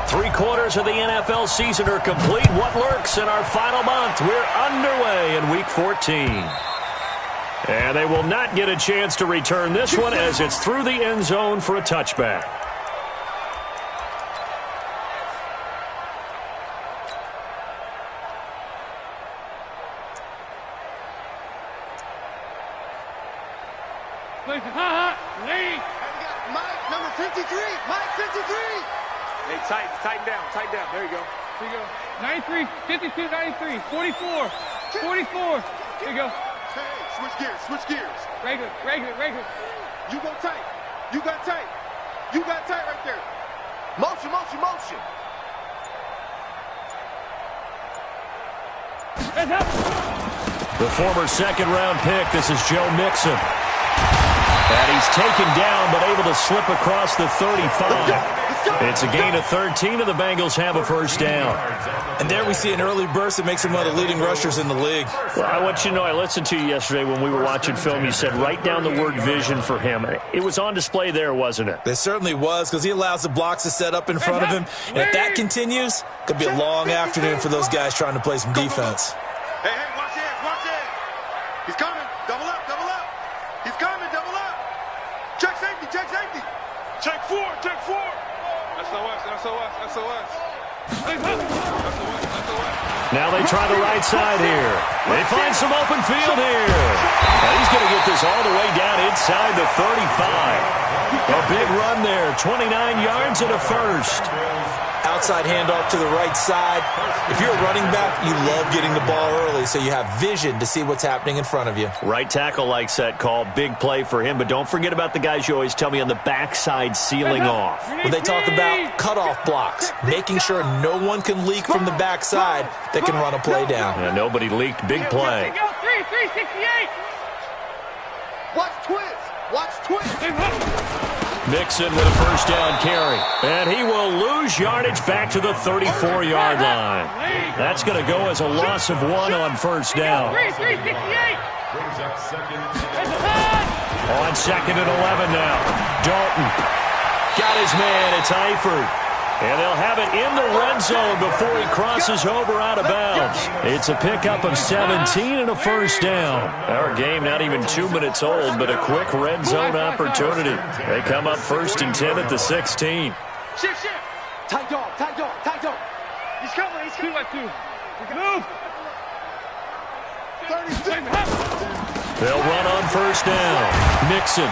3/4 of the NFL season are complete. What lurks in our final month? We're underway in Week 14. And they will not get a chance to return this one as it's through the end zone for a touchback. Mike, number 53. Mike, 53. Hey, tighten down. There you go. 93, 52, 93, 44, 44. There you go. Hey, switch gears. Regular. You go tight. You got tight right there. Motion. The former second-round pick, this is Joe Mixon. And he's taken down, but able to slip across the 35. It's a gain of 13, and the Bengals have a first down. And there we see an early burst that makes him one of the leading rushers in the league. Well, I want you to know, I listened to you yesterday when we were watching film. You said write down the word vision for him. It was on display there, wasn't it? It certainly was, because he allows the blocks to set up in front of him. And if that continues, it could be a long afternoon for those guys trying to play some defense. Hey, watch it. He's coming. Double up. He's coming, double up. Check safety. Check four. That's SOS. Now they try the right side here. They find some open field here. And he's going to get this all the way down inside the 35. A big run there, 29 yards and a first. Outside handoff to the right side. If you're a running back, you love getting the ball early so you have vision to see what's happening in front of you. Right tackle likes that call. Big play for him. But don't forget about the guys you always tell me on the backside sealing off. When they talk about cutoff blocks, making sure no one can leak from the backside that can run a play down. Yeah, nobody leaked. Big play. 368. Watch twist. Mixon with a first down carry. And he will lose yardage back to the 34-yard line. That's going to go as a loss of 1 on first down. 368. On 2nd and 11 now. Dalton got his man. It's Eifert. And they'll have it in the red zone before he crosses over out of bounds. It's a pickup of 17 and a first down. Our game not even 2 minutes old, but a quick red zone opportunity. They come up 1st and 10 at the 16. Shift. Tight dog. He's coming. 2 by 2. Move. 36. They'll run on first down. Mixon.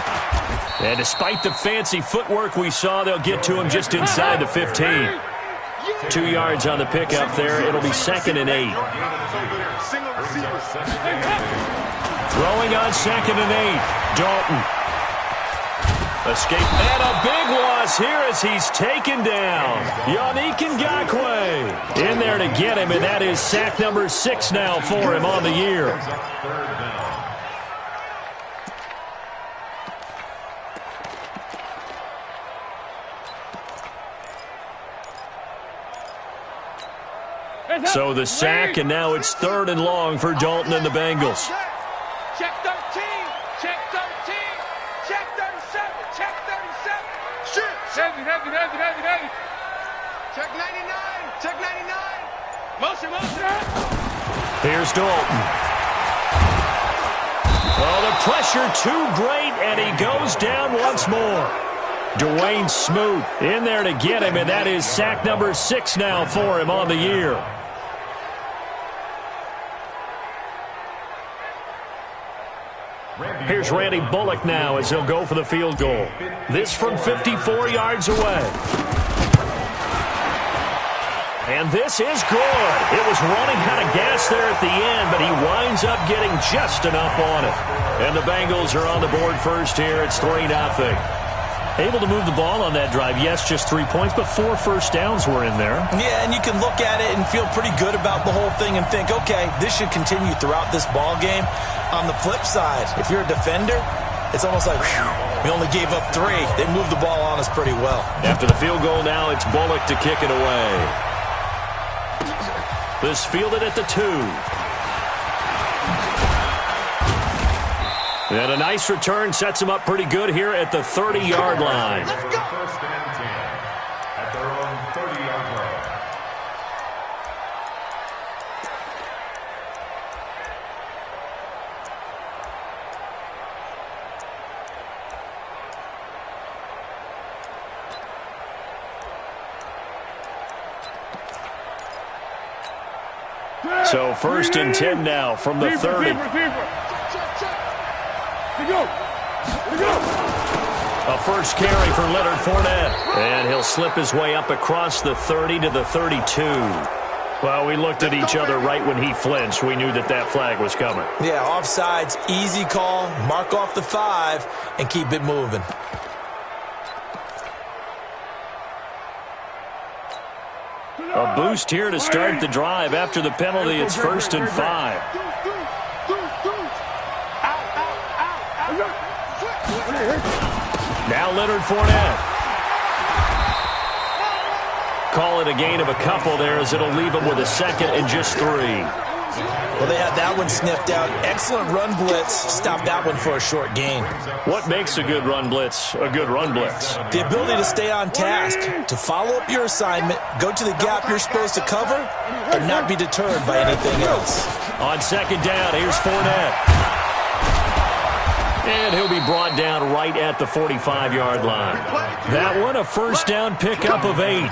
And despite the fancy footwork we saw, they'll get to him just inside the 15. 2 yards on the pickup there. It'll be 2nd and 8. Throwing on 2nd and 8. Dalton. Escape. And a big loss here as he's taken down. Yannick Ngakoue in there to get him, and that is sack number 6 now for him on the year. So the sack, and now it's 3rd and long for Dalton and the Bengals. Check 13. Check 13. Check 37. Check 37. Shit. Heavy. Check 99. Check 99. Motion. Here's Dalton. Oh, the pressure too great, and he goes down once more. Dwayne Smoot in there to get him, and that is sack number 6 now for him on the year. Here's Randy Bullock now as he'll go for the field goal. This from 54 yards away. And this is good. It was running out of gas there at the end, but he winds up getting just enough on it. And the Bengals are on the board first here. It's 3-0. Able to move the ball on that drive. Yes, just 3 points, but 4 first downs were in there. Yeah, and you can look at it and feel pretty good about the whole thing and think, okay, this should continue throughout this ball game. On the flip side, if you're a defender, it's almost like, whew, we only gave up 3. They moved the ball on us pretty well. After the field goal now, it's Bullock to kick it away. This fielded at the 2. And a nice return sets him up pretty good here at the 30-yard line. Let's go. First and 10 at their own 30-yard line. So 1st and 10 now from the 30. A first carry for Leonard Fournette. And he'll slip his way up across the 30 to the 32. Well, we looked at each other right when he flinched. We knew that that flag was coming. Yeah, offsides, easy call. Mark off the 5 and keep it moving. A boost here to start the drive. After the penalty, it's 1st and 5. Now Leonard Fournette. Call it a gain of a couple there as it'll leave him with a 2nd and just 3. Well, they had that one sniffed out. Excellent run blitz. Stop that one for a short gain. What makes a good run blitz a good run blitz? The ability to stay on task, to follow up your assignment, go to the gap you're supposed to cover, and not be deterred by anything else. On 2nd down, here's Fournette. And he'll be brought down right at the 45-yard line. That one, a 1st down pickup of 8.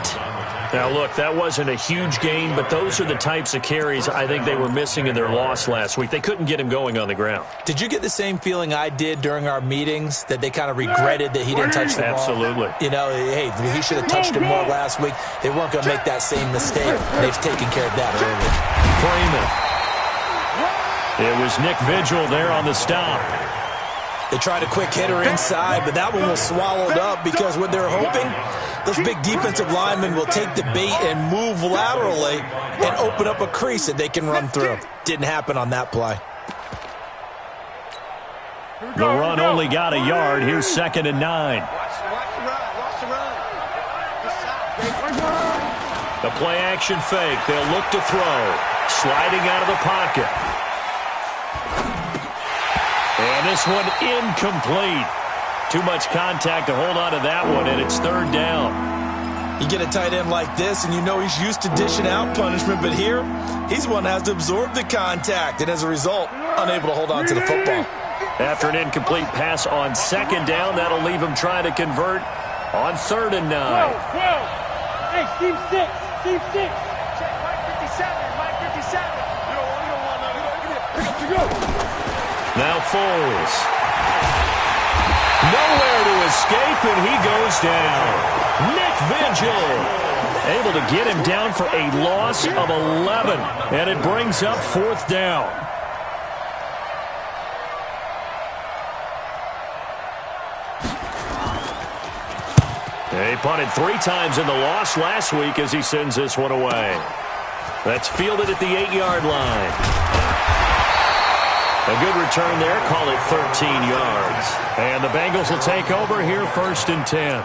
Now, look, that wasn't a huge gain, but those are the types of carries I think they were missing in their loss last week. They couldn't get him going on the ground. Did you get the same feeling I did during our meetings, that they kind of regretted that he didn't touch the ball? Absolutely. You know, hey, he should have touched him more last week. They weren't going to make that same mistake. They've taken care of that early. Freeman. It was Nick Vigil there on the stop. They tried a quick hitter inside, but that one was swallowed up because what they're hoping, those big defensive linemen will take the bait and move laterally and open up a crease that they can run through. Didn't happen on that play. The run only got a yard. Here's 2nd and 9. The play action fake. They'll look to throw. Sliding out of the pocket. And this one incomplete. Too much contact to hold on to that one, and it's 3rd down. You get a tight end like this, and you know he's used to dishing out punishment, but here, he's the one that has to absorb the contact, and as a result, unable to hold on to the football. After an incomplete pass on 2nd down, that'll leave him trying to convert on 3rd and 9. Hey, Steve 6. Steve 6. Check Mike 57. Mike 57. You don't want none. Pick up to go. Now Foles. Nowhere to escape, and he goes down. Nick Vigil able to get him down for a loss of 11, and it brings up 4th down. They punted 3 times in the loss last week as he sends this one away. That's fielded at the 8-yard line. A good return there, call it 13 yards. And the Bengals will take over here 1st and 10.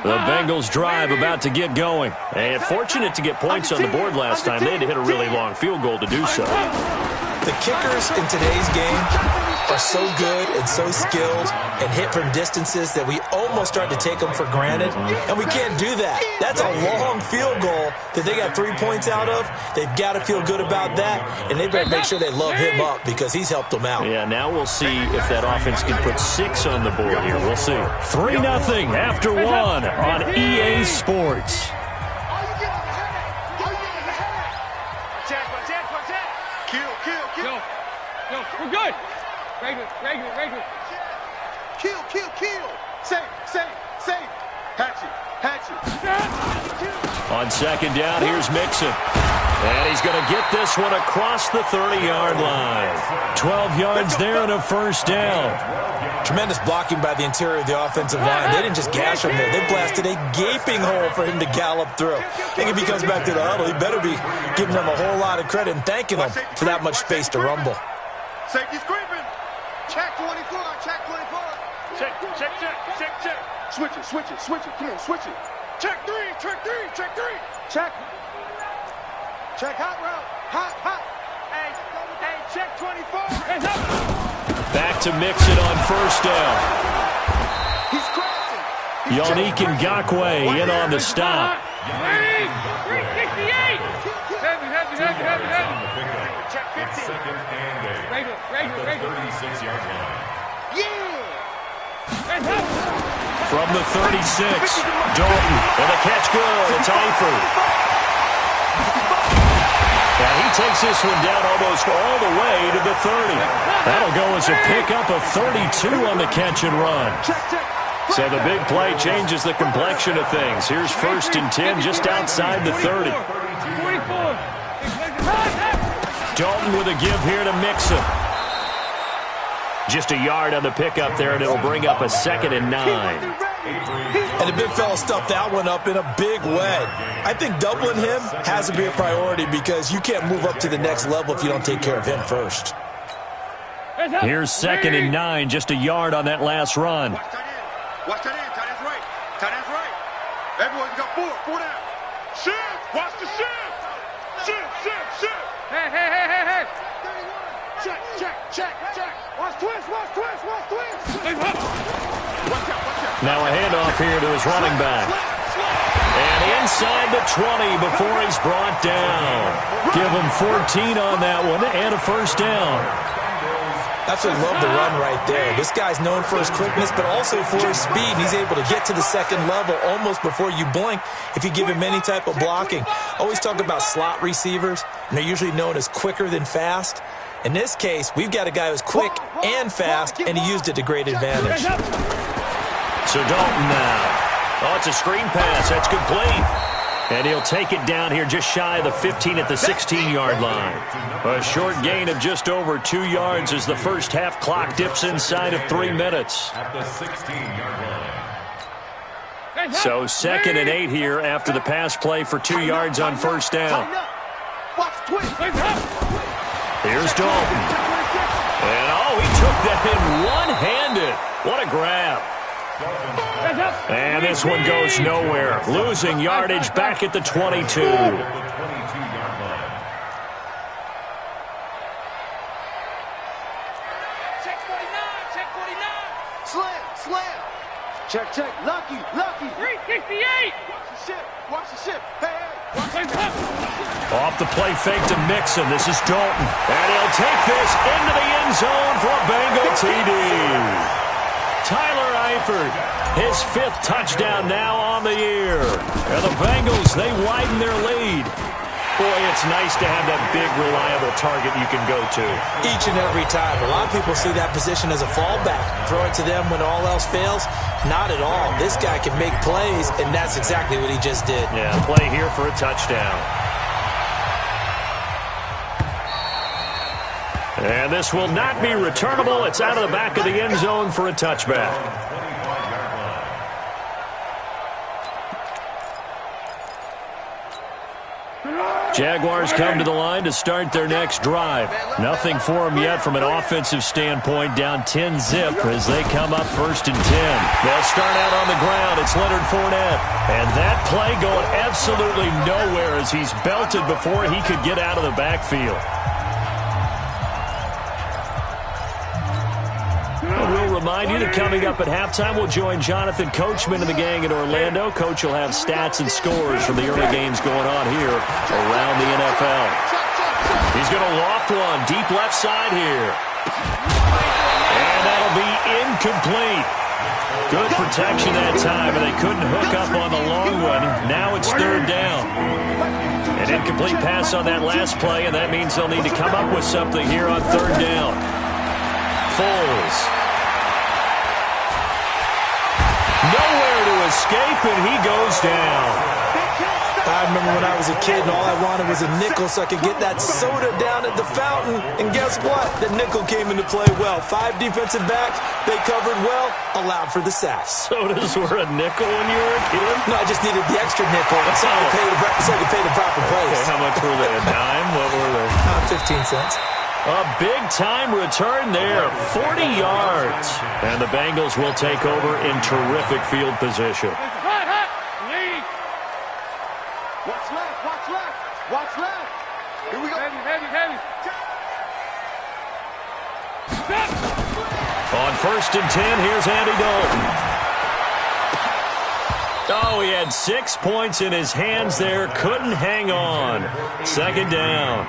The Bengals drive about to get going. And fortunate to get points on the board last time. They had to hit a really long field goal to do so. The kickers in today's game are so good and so skilled and hit from distances that we almost start to take them for granted, and we can't do that. That's a long field goal that they got 3 points out of. They've got to feel good about that, and they better make sure they love him up because he's helped them out. Yeah, now we'll see if that offense can put 6 on the board here. We'll see. 3-0 after 1 on EA Sports. Yo, we're good. Regular. Kill. Save. Hatchet. On 2nd down, here's Mixon. And he's going to get this one across the 30-yard line. 12 yards there and a 1st down. Tremendous blocking by the interior of the offensive line. They didn't just gash him there. They blasted a gaping hole for him to gallop through. I think if he comes back to the huddle, he better be giving them a whole lot of credit and thanking them for that much space to rumble. Safety's creeping. Check 24. Check. Switch it. Come on, switch it. Check 3. Check hot route. Hot. Hey, check 24. Back to Mixon on 1st down. He's crossing. Yannick Ngakoue in on the stop. Ready? 368. Heavy. Check 50. Regular. 36-yard line. Hands up. From the 36, Dalton, and the catch good. It's Eifert. And he takes this one down almost all the way to the 30. That'll go as a pickup of 32 on the catch and run. So the big play changes the complexion of things. Here's 1st and 10 just outside the 30. 44. Dalton with a give here to Mixon. Just a yard on the pickup there, and it'll bring up a 2nd and 9. And the big fella stuffed that one up in a big way. I think doubling him has to be a priority because you can't move up to the next level if you don't take care of him first. Here's 2nd and 9, just a yard on that last run. Watch that end. Tight end's right. Tight end's right. Everyone's got 4 down. Shift! Watch the shift! Shift! Hey. 31. Check. Watch twist. Watch out. Now a handoff here to his running back. And inside the 20 before he's brought down. Give him 14 on that one and a 1st down. Absolutely love the run right there. This guy's known for his quickness, but also for his speed. He's able to get to the 2nd level almost before you blink if you give him any type of blocking. Always talk about slot receivers, and they're usually known as quicker than fast. In this case, we've got a guy who's quick and fast, and he used it to great advantage. So Dalton now. Oh, it's a screen pass. That's complete. And he'll take it down here just shy of the 15 at the 16-yard line. A short gain of just over 2 yards as the first half clock dips inside of 3 minutes. At the 16-yard line. So 2nd and 8 here after the pass play for 2 yards on 1st down. Here's Dalton. And, he took that in one-handed. What a grab. And this one goes nowhere. Losing yardage back at the 22. Check 49. Slam. Check. Lucky. 368. Watch the ship. Hey. Off the play fake to Mixon. This is Dalton. And he'll take this into the end zone for a Bengal TD. Tyler Eifert, his 5th touchdown now on the year. And the Bengals, they widen their lead. Boy, it's nice to have that big, reliable target you can go to. Each and every time. A lot of people see that position as a fallback. Throw it to them when all else fails. Not at all. This guy can make plays, and that's exactly what he just did. Yeah, play here for a touchdown. And this will not be returnable. It's out of the back of the end zone for a touchback. Jaguars come to the line to start their next drive. Nothing for them yet from an offensive standpoint. Down 10-zip as they come up 1st and 10. They'll start out on the ground. It's Leonard Fournette. And that play going absolutely nowhere as he's belted before he could get out of the backfield. We'll remind you that coming up at halftime, we'll join Jonathan Coachman and the gang in Orlando. Coach will have stats and scores from the early games going on here around the NFL. He's going to loft one deep left side here. And that'll be incomplete. Good protection that time, and they couldn't hook up on the long one. Now it's 3rd down. An incomplete pass on that last play, and that means they'll need to come up with something here on 3rd down. Foles. Nowhere to escape, and he goes down. I remember when I was a kid and all I wanted was a nickel so I could get that soda down at the fountain. And guess what? The nickel came into play well. 5 defensive backs, they covered well, allowed for the sacks. Sodas were a nickel when you were a kid? No, I just needed the extra nickel so I could pay the proper price. Okay, how much were they? A dime? What were they? 15 cents. A big-time return there, 40 yards. And the Bengals will take over in terrific field position. Watch left. Here we go. Heavy. On 1st and 10, here's Andy Dalton. Oh, he had 6 points in his hands there. Couldn't hang on. Second down.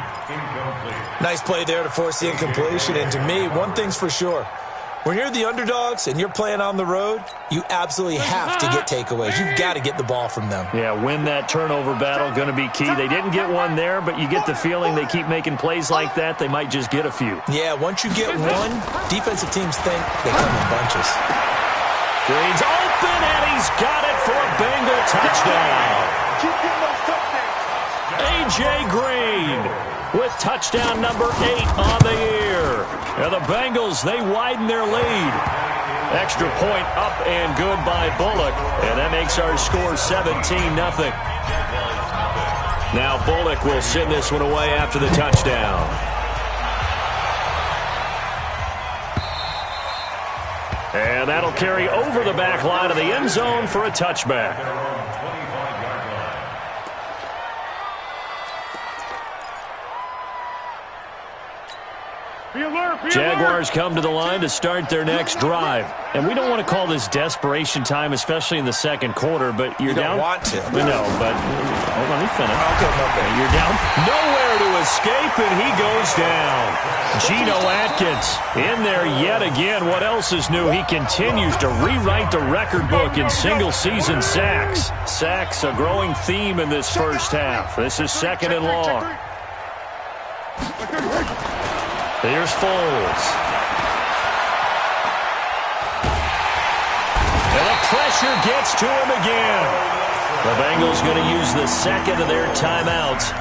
Nice play there to force the incompletion. And to me, one thing's for sure. When you're the underdogs and you're playing on the road, you absolutely have to get takeaways. You've got to get the ball from them. Yeah, win that turnover battle, going to be key. They didn't get one there, but you get the feeling they keep making plays like that, they might just get a few. Yeah, once you get one, defensive teams think they come in bunches. Green's open, and he's got it for a Bengal touchdown. A.J. Green with touchdown number 8 on the year. And the Bengals, they widen their lead. Extra point up and good by Bullock. And that makes our score 17-0. Now Bullock will send this one away after the touchdown. And that'll carry over the back line of the end zone for a touchback. Jaguars come to the line to start their next drive. And we don't want to call this desperation time, especially in the second quarter, but you're down. You don't want to. No, but hold on, let me finish. Okay. You're down. Nowhere to escape, and he goes down. Geno Atkins in there yet again. What else is new? He continues to rewrite the record book in single-season sacks. Sacks, a growing theme in this first half. This is second and long. Here's Foles. And the pressure gets to him again. The Bengals going to use the second of their timeouts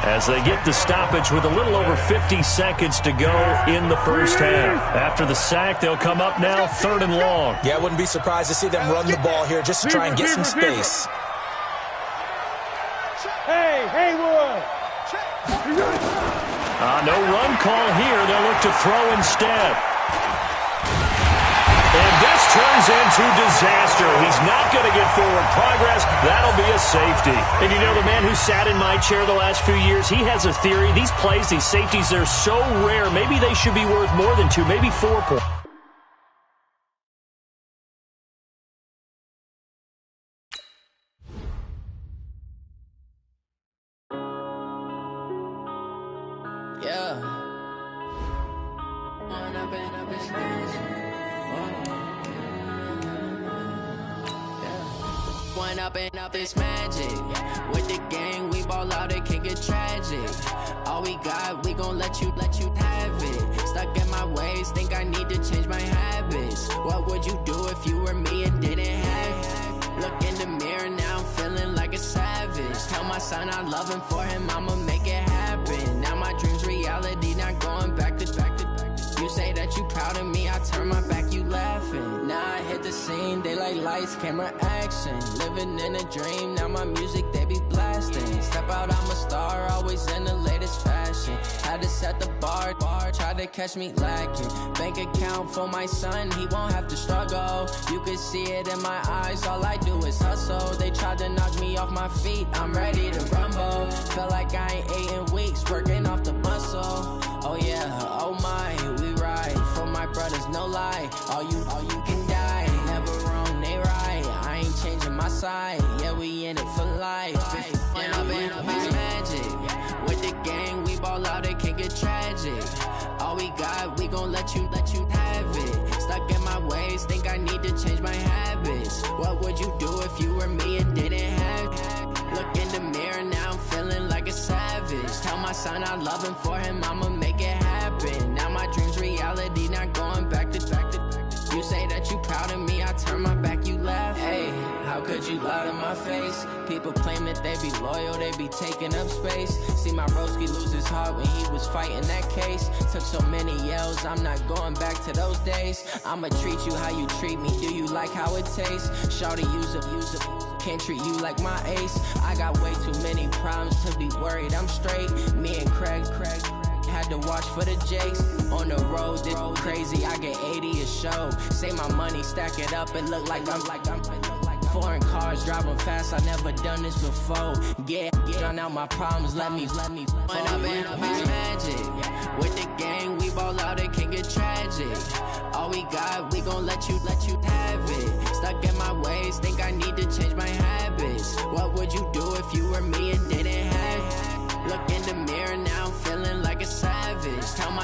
as they get the stoppage with a little over 50 seconds to go in the first half. After the sack, they'll come up now third and long. Yeah, I wouldn't be surprised to see them run the ball here just to try and get some space. Hey, Wood. No run call here. They'll look to throw instead. And this turns into disaster. He's not going to get forward progress. That'll be a safety. And you know, the man who sat in my chair the last few years, he has a theory. These plays, these safeties, they're so rare. Maybe they should be worth more than 2, maybe 4 points. Up this magic with the gang, we ball out, it can get tragic. All we got, we gon' let you have it. Stuck in my ways, think I need to change my habits. What would you do if you were me and didn't have it? Look in the mirror, now I'm feeling like a savage. Tell my son I love him, for him I'ma make it happen. Now my dream's reality, not going back to. You say that you proud of me, I turn my back, you laughing. Now I hit the scene, they like lights, camera, action. Living in a dream, now my music, they be blasting. Step out, I'm a star, always in the latest fashion. Had to set the bar, try to catch me lacking. Bank account for my son, he won't have to struggle. You could see it in my eyes, all I do is hustle. They tried to knock me off my feet, I'm ready to rumble. Feel like I ain't ate in weeks, working off the muscle. Oh yeah, oh my, we ride for my brothers, no lie. All you can die, never wrong, they right. I ain't changing my side, yeah, we in it for life. When up it's magic. With the gang, we ball out, it can get tragic. All we got, we gon' let you have it. Stuck in my ways, think I need to change my habits. What would you do if you were me and didn't have it? Look in the mirror, now I'm feeling like a savage. Tell my son I love him, for him I'ma make it happen. Now my dream's reality, not going back to. You say that you proud of me, I turn my back, you laugh. Hey, how could you lie to my face? People claim that they be loyal, they be taking up space. See my broski lose his heart when he was fighting that case. Took so many yells, I'm not going back to those days. I'ma treat you how you treat me, do you like how it tastes? Shawty, use it. Can't treat you like my ace. I got way too many problems to be worried, I'm straight. Me and Craig had to watch for the Jakes. On the road, this crazy, I get 80 a show. Say my money, stack it up, and look like I'm foreign cars, driving fast, I never done this before. Get drown out my problems, let me When up it's magic. With the gang, we ball out, it can get tragic. All we got, we gon' let you have it. Stuck in my ways, think I need to change my habits.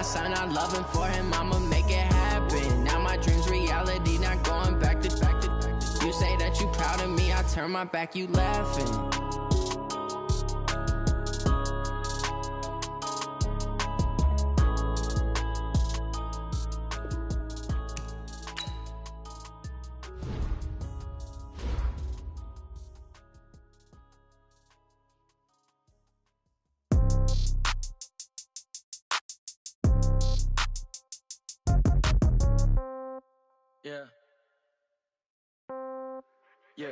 son, I love him for him, I'ma make it happen. Now my dream's reality, not going back to. You say that you proud of me, I turn my back, you laughing. Yeah. Yeah.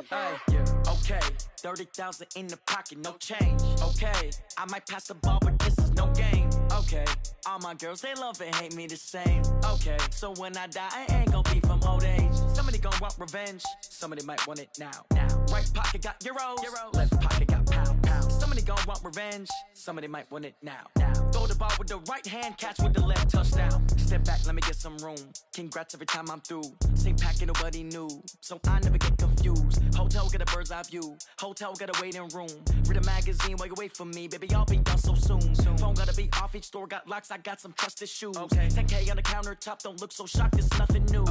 Hey, yeah. Okay. 30,000 in the pocket, no change. Okay. I might pass the ball, but this is no game. Okay. All my girls, they love and hate me the same. Okay. So when I die, I ain't gon' be from old age. Somebody gon' want revenge. Somebody might want it now. Right pocket got euros. Left pocket got pound. Somebody gon' want revenge. Somebody might want it now. Throw the ball with the right hand, catch with the left, touchdown. Step back, let me get some room. Congrats every time I'm through. Same packet, nobody knew, so I never get confused. Hotel get a bird's eye view. Hotel got a waiting room. Read a magazine while you wait for me, baby. I'll be done so soon. Phone gotta be off. Each store got locks. I got some trusted shoes. 10K on the countertop. Don't look so shocked. It's nothing new.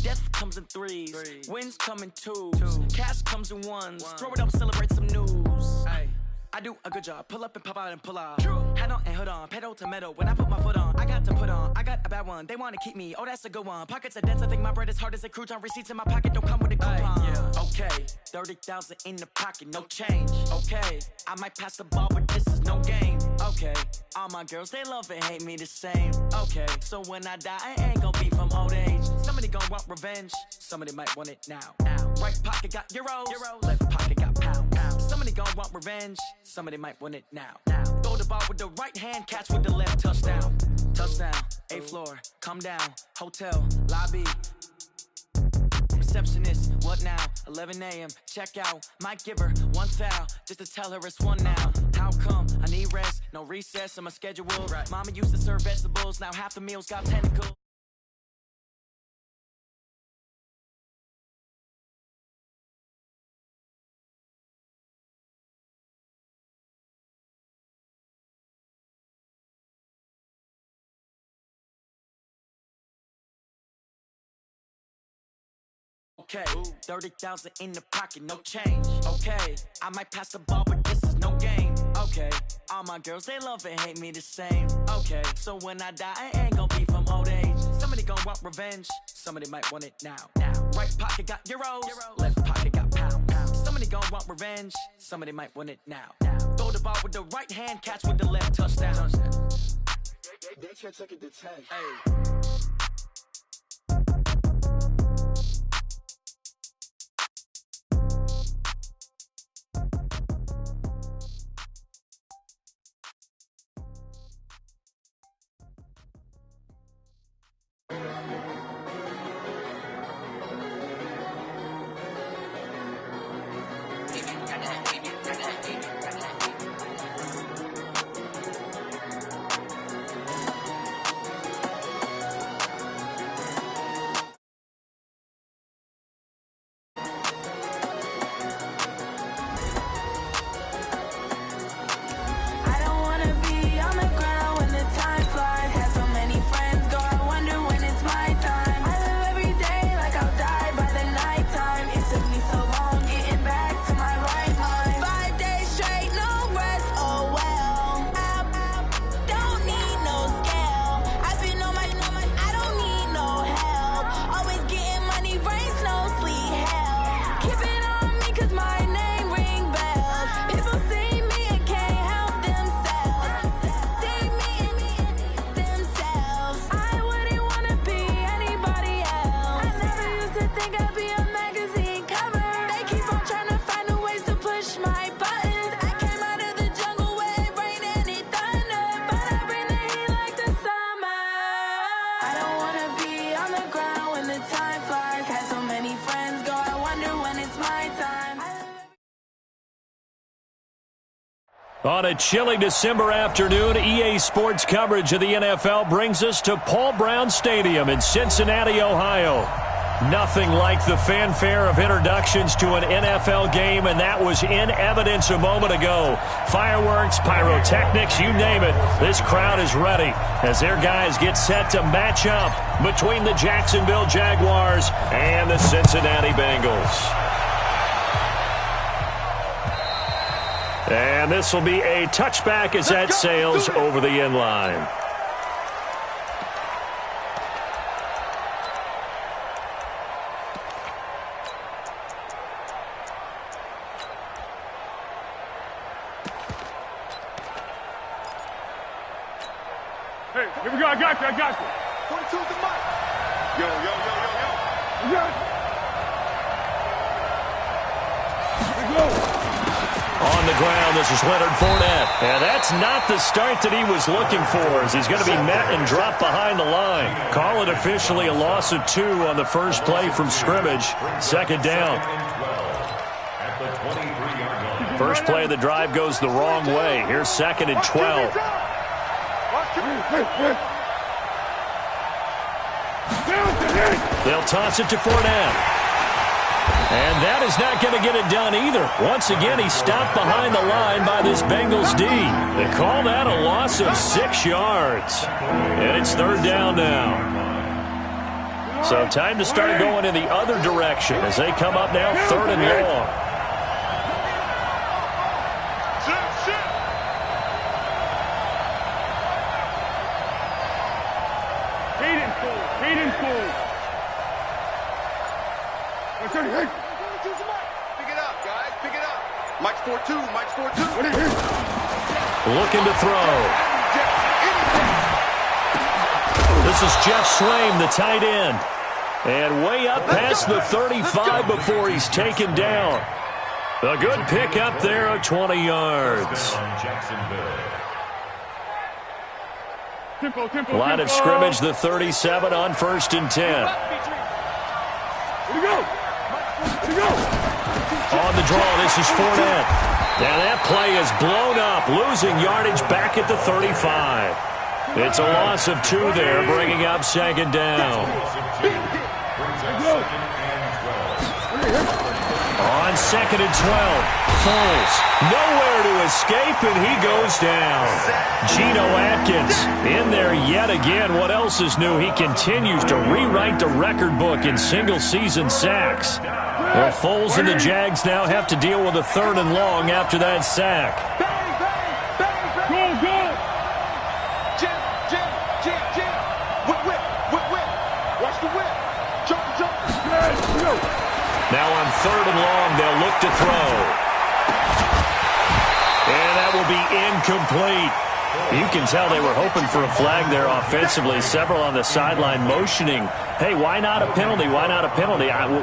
Death comes in threes. Wins come in twos. Cash comes in ones. Throw it up, celebrate some news. I do a good job. Pull up and pop out and pull out. Head on and hood on. Pedal to metal. When I put my foot on, I got to put on. I got a bad one. They want to keep me. Oh, that's a good one. Pockets are dense. I think my bread is hard as a crouton. Receipts in my pocket don't come with a coupon. Okay. 30,000 in the pocket. No change. Okay. I might pass the ball, but this is no game. Okay. All my girls, they love and hate me the same. Okay. So when I die, I ain't gon' be from old age. Somebody gon' want revenge. Somebody might want it now. Right pocket got euros. Left pocket got pound. Somebody gon' want revenge. Somebody might want it now. Throw the ball with the right hand, catch with the left, touchdown. Touchdown, 8th floor, come down. Hotel, lobby. Receptionist, what now? 11 a.m., check out. Might give her one foul, just to tell her it's one now. How come? I need rest, no recess on my schedule. Mama used to serve vegetables, now half the meals got tentacles. Okay, 30,000 in the pocket, no change. Okay, I might pass the ball, but this is no game. Okay, all my girls, they love and hate me the same. Okay, so when I die, I ain't gon' be from old age. Somebody gon' want revenge. Somebody might want it now. Right pocket got euros. Left pocket got pound. Somebody gon' want revenge. Somebody might want it now. Throw the ball with the right hand, catch with the left, touchdown. They can't take it to 10. Hey. On a chilly December afternoon, EA Sports coverage of the NFL brings us to Paul Brown Stadium in Cincinnati, Ohio. Nothing like the fanfare of introductions to an NFL game, and that was in evidence a moment ago. Fireworks, pyrotechnics, you name it. This crowd is ready as their guys get set to match up between the Jacksonville Jaguars and the Cincinnati Bengals. And this will be a touchback as that sails over the end line. Hey, here we go. I got you. 42's the mic. Yo. You got it. Here we go. On the ground, this is Leonard Fournette. And that's not the start that he was looking for, as he's going to be met and dropped behind the line. Call it officially a loss of 2 on the first play from scrimmage. Second down. First play of the drive goes the wrong way. Here's 2nd and 12. They'll toss it to Fournette. And that is not going to get it done either. Once again, he's stopped behind the line by this Bengals D. They call that a loss of 6 yards. And it's 3rd down now. So time to start going in the other direction as they come up now 3rd and long. Hayden full. Pick it up, guys. Pick it up. Mike's 4-2. Looking to throw. This is Jeff Swaim, the tight end. And way up past the 35 before he's taken down. A good pickup there of 20 yards. Line of scrimmage, the 37 on 1st and 10. Here we go. On the draw, this is Fournette. Now that play is blown up, losing yardage back at the 35. It's a loss of 2 there, bringing up 2nd down. On 2nd and 12, Foles nowhere to escape, and he goes down. Geno Atkins in there yet again. What else is new? He continues to rewrite the record book in single-season sacks. Well, Foles and the Jags now have to deal with a 3rd and long after that sack. Go. Jam. Whip. Watch the whip. Jump. Now on 3rd and long, they'll look to throw. And that will be incomplete. You can tell they were hoping for a flag there offensively. Several on the sideline motioning, hey, why not a penalty?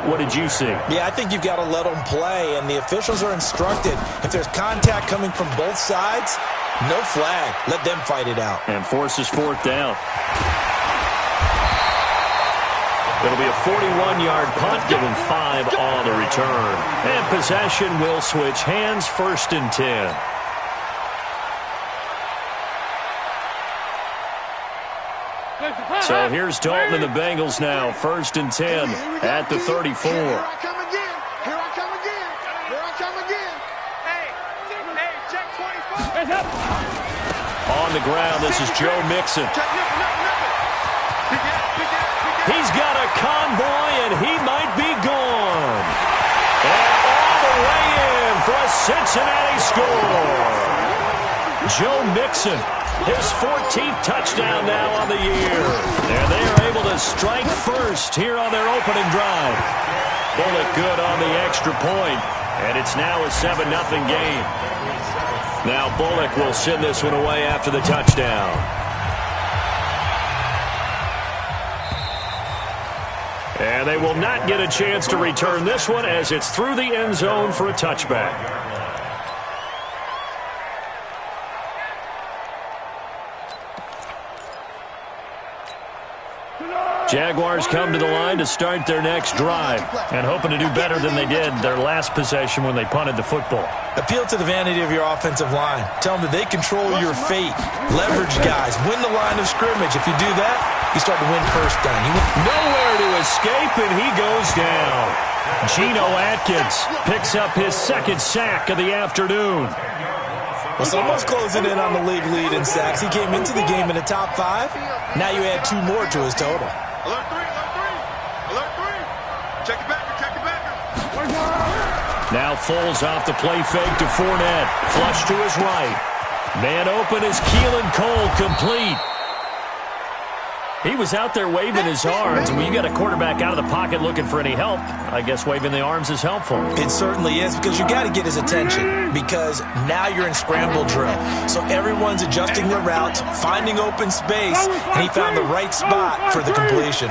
What did you see? Yeah, I think you've got to let them play, and the officials are instructed. If there's contact coming from both sides, no flag. Let them fight it out. And forces 4th down. It'll be a 41-yard punt, given 5 on the return. And possession will switch hands, 1st and 10. So here's Dalton and the Bengals now, 1st and 10 at the 34. Here I come again. Hey, check 24. On the ground, this is Joe Mixon. He's got a convoy, and he might be gone. And all the way in for a Cincinnati score. Joe Mixon, his 14th touchdown now on the year. And they are able to strike first here on their opening drive. Bullock good on the extra point, and it's now a 7-0 game. Now Bullock will send this one away after the touchdown. And they will not get a chance to return this one as it's through the end zone for a touchback. Jaguars come to the line to start their next drive and hoping to do better than they did their last possession when they punted the football. Appeal to the vanity of your offensive line. Tell them that they control your fate. Leverage guys. Win the line of scrimmage. If you do that, you start to win first down. Nowhere to escape, and he goes down. Geno Atkins picks up his second sack of the afternoon. Well, someone's closing in on the league lead in sacks. He came into the game in the top 5. Now you add 2 more to his total. Alert 3, alert 3. Alert 3. Check it backer, check it backer. Now Foles off the play fake to Fournette. Flush to his right. Man open is Keelan Cole, complete. He was out there waving his arms. When you got a quarterback out of the pocket looking for any help, I guess waving the arms is helpful. It certainly is, because you got to get his attention, because now you're in scramble drill. So everyone's adjusting their routes, finding open space, and he found the right spot for the completion.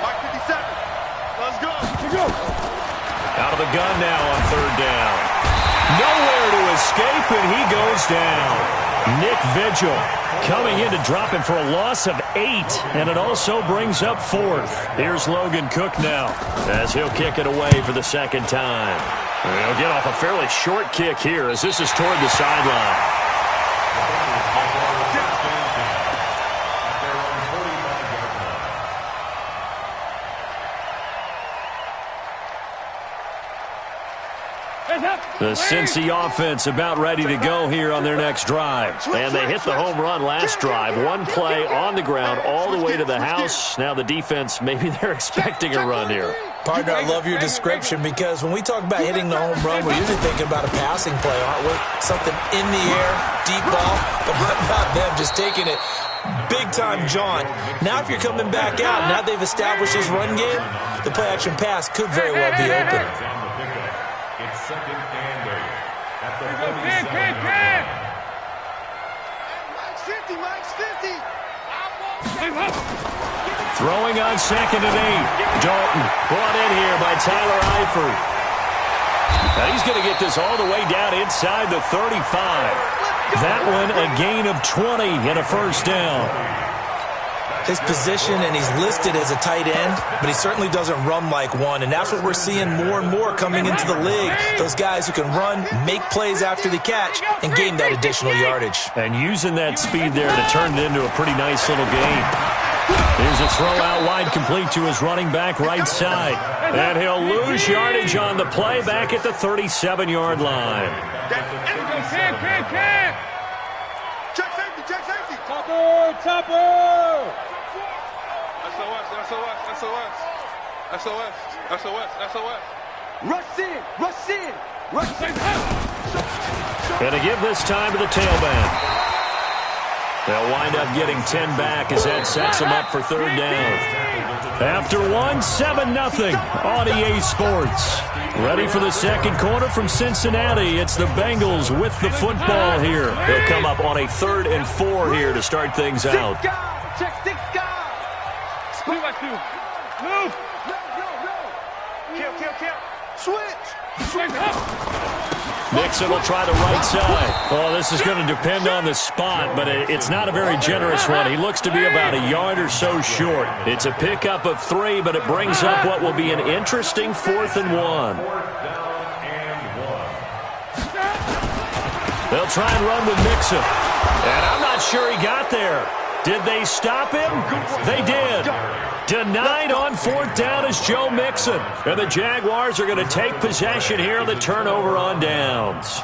Mike 57. Let's go. Out of the gun now on third down. Nowhere to escape, and he goes down. Nick Vigil coming in to drop him for a loss of 8, and it also brings up 4th. Here's Logan Cook now, as he'll kick it away for the second time. He'll get off a fairly short kick here, as this is toward the sideline. The Cincy offense about ready to go here on their next drive. And they hit the home run last drive. One play on the ground all the way to the house. Now the defense, maybe they're expecting a run here. Partner, I love your description, because when we talk about hitting the home run, we're usually thinking about a passing play, aren't we? Something in the air, deep ball, but not them just taking it big-time jaunt. Now if you're coming back out, now they've established this run game, the play-action pass could very well be open. It's second and 8 at the 47. Mike's 50. Throwing on second and 8. Dalton brought in here by Tyler Eifert. Now he's going to get this all the way down inside the 35. That one a gain of 20 and a first down. His position, and he's listed as a tight end, but he certainly doesn't run like one, and that's what we're seeing more and more coming into the league. Those guys who can run, make plays after the catch, and gain that additional yardage. And using that speed there to turn it into a pretty nice little game. Here's a throw out wide, complete to his running back right side. And he'll lose yardage on the play back at the 37-yard line. Check safety, check safety. Topper! SOS. Rush in. Gonna give this time to the tailback. They'll wind up getting 10 back as that sets them up for third down. After 1, 7-0 on EA Sports. Ready for the second quarter from Cincinnati. It's the Bengals with the football here. They'll come up on a 3rd and 4 here to start things out. Check 6 guys. Move. Kill. Switch. Mixon will try the right side. Oh, this is going to depend on the spot, but it's not a very generous one. He looks to be about a yard or so short. It's a pickup of 3, but it brings up what will be an interesting 4th and 1. They'll try and run with Mixon. And I'm not sure he got there. Did they stop him? They did. Denied on 4th down is Joe Mixon. And the Jaguars are going to take possession here on the turnover on downs.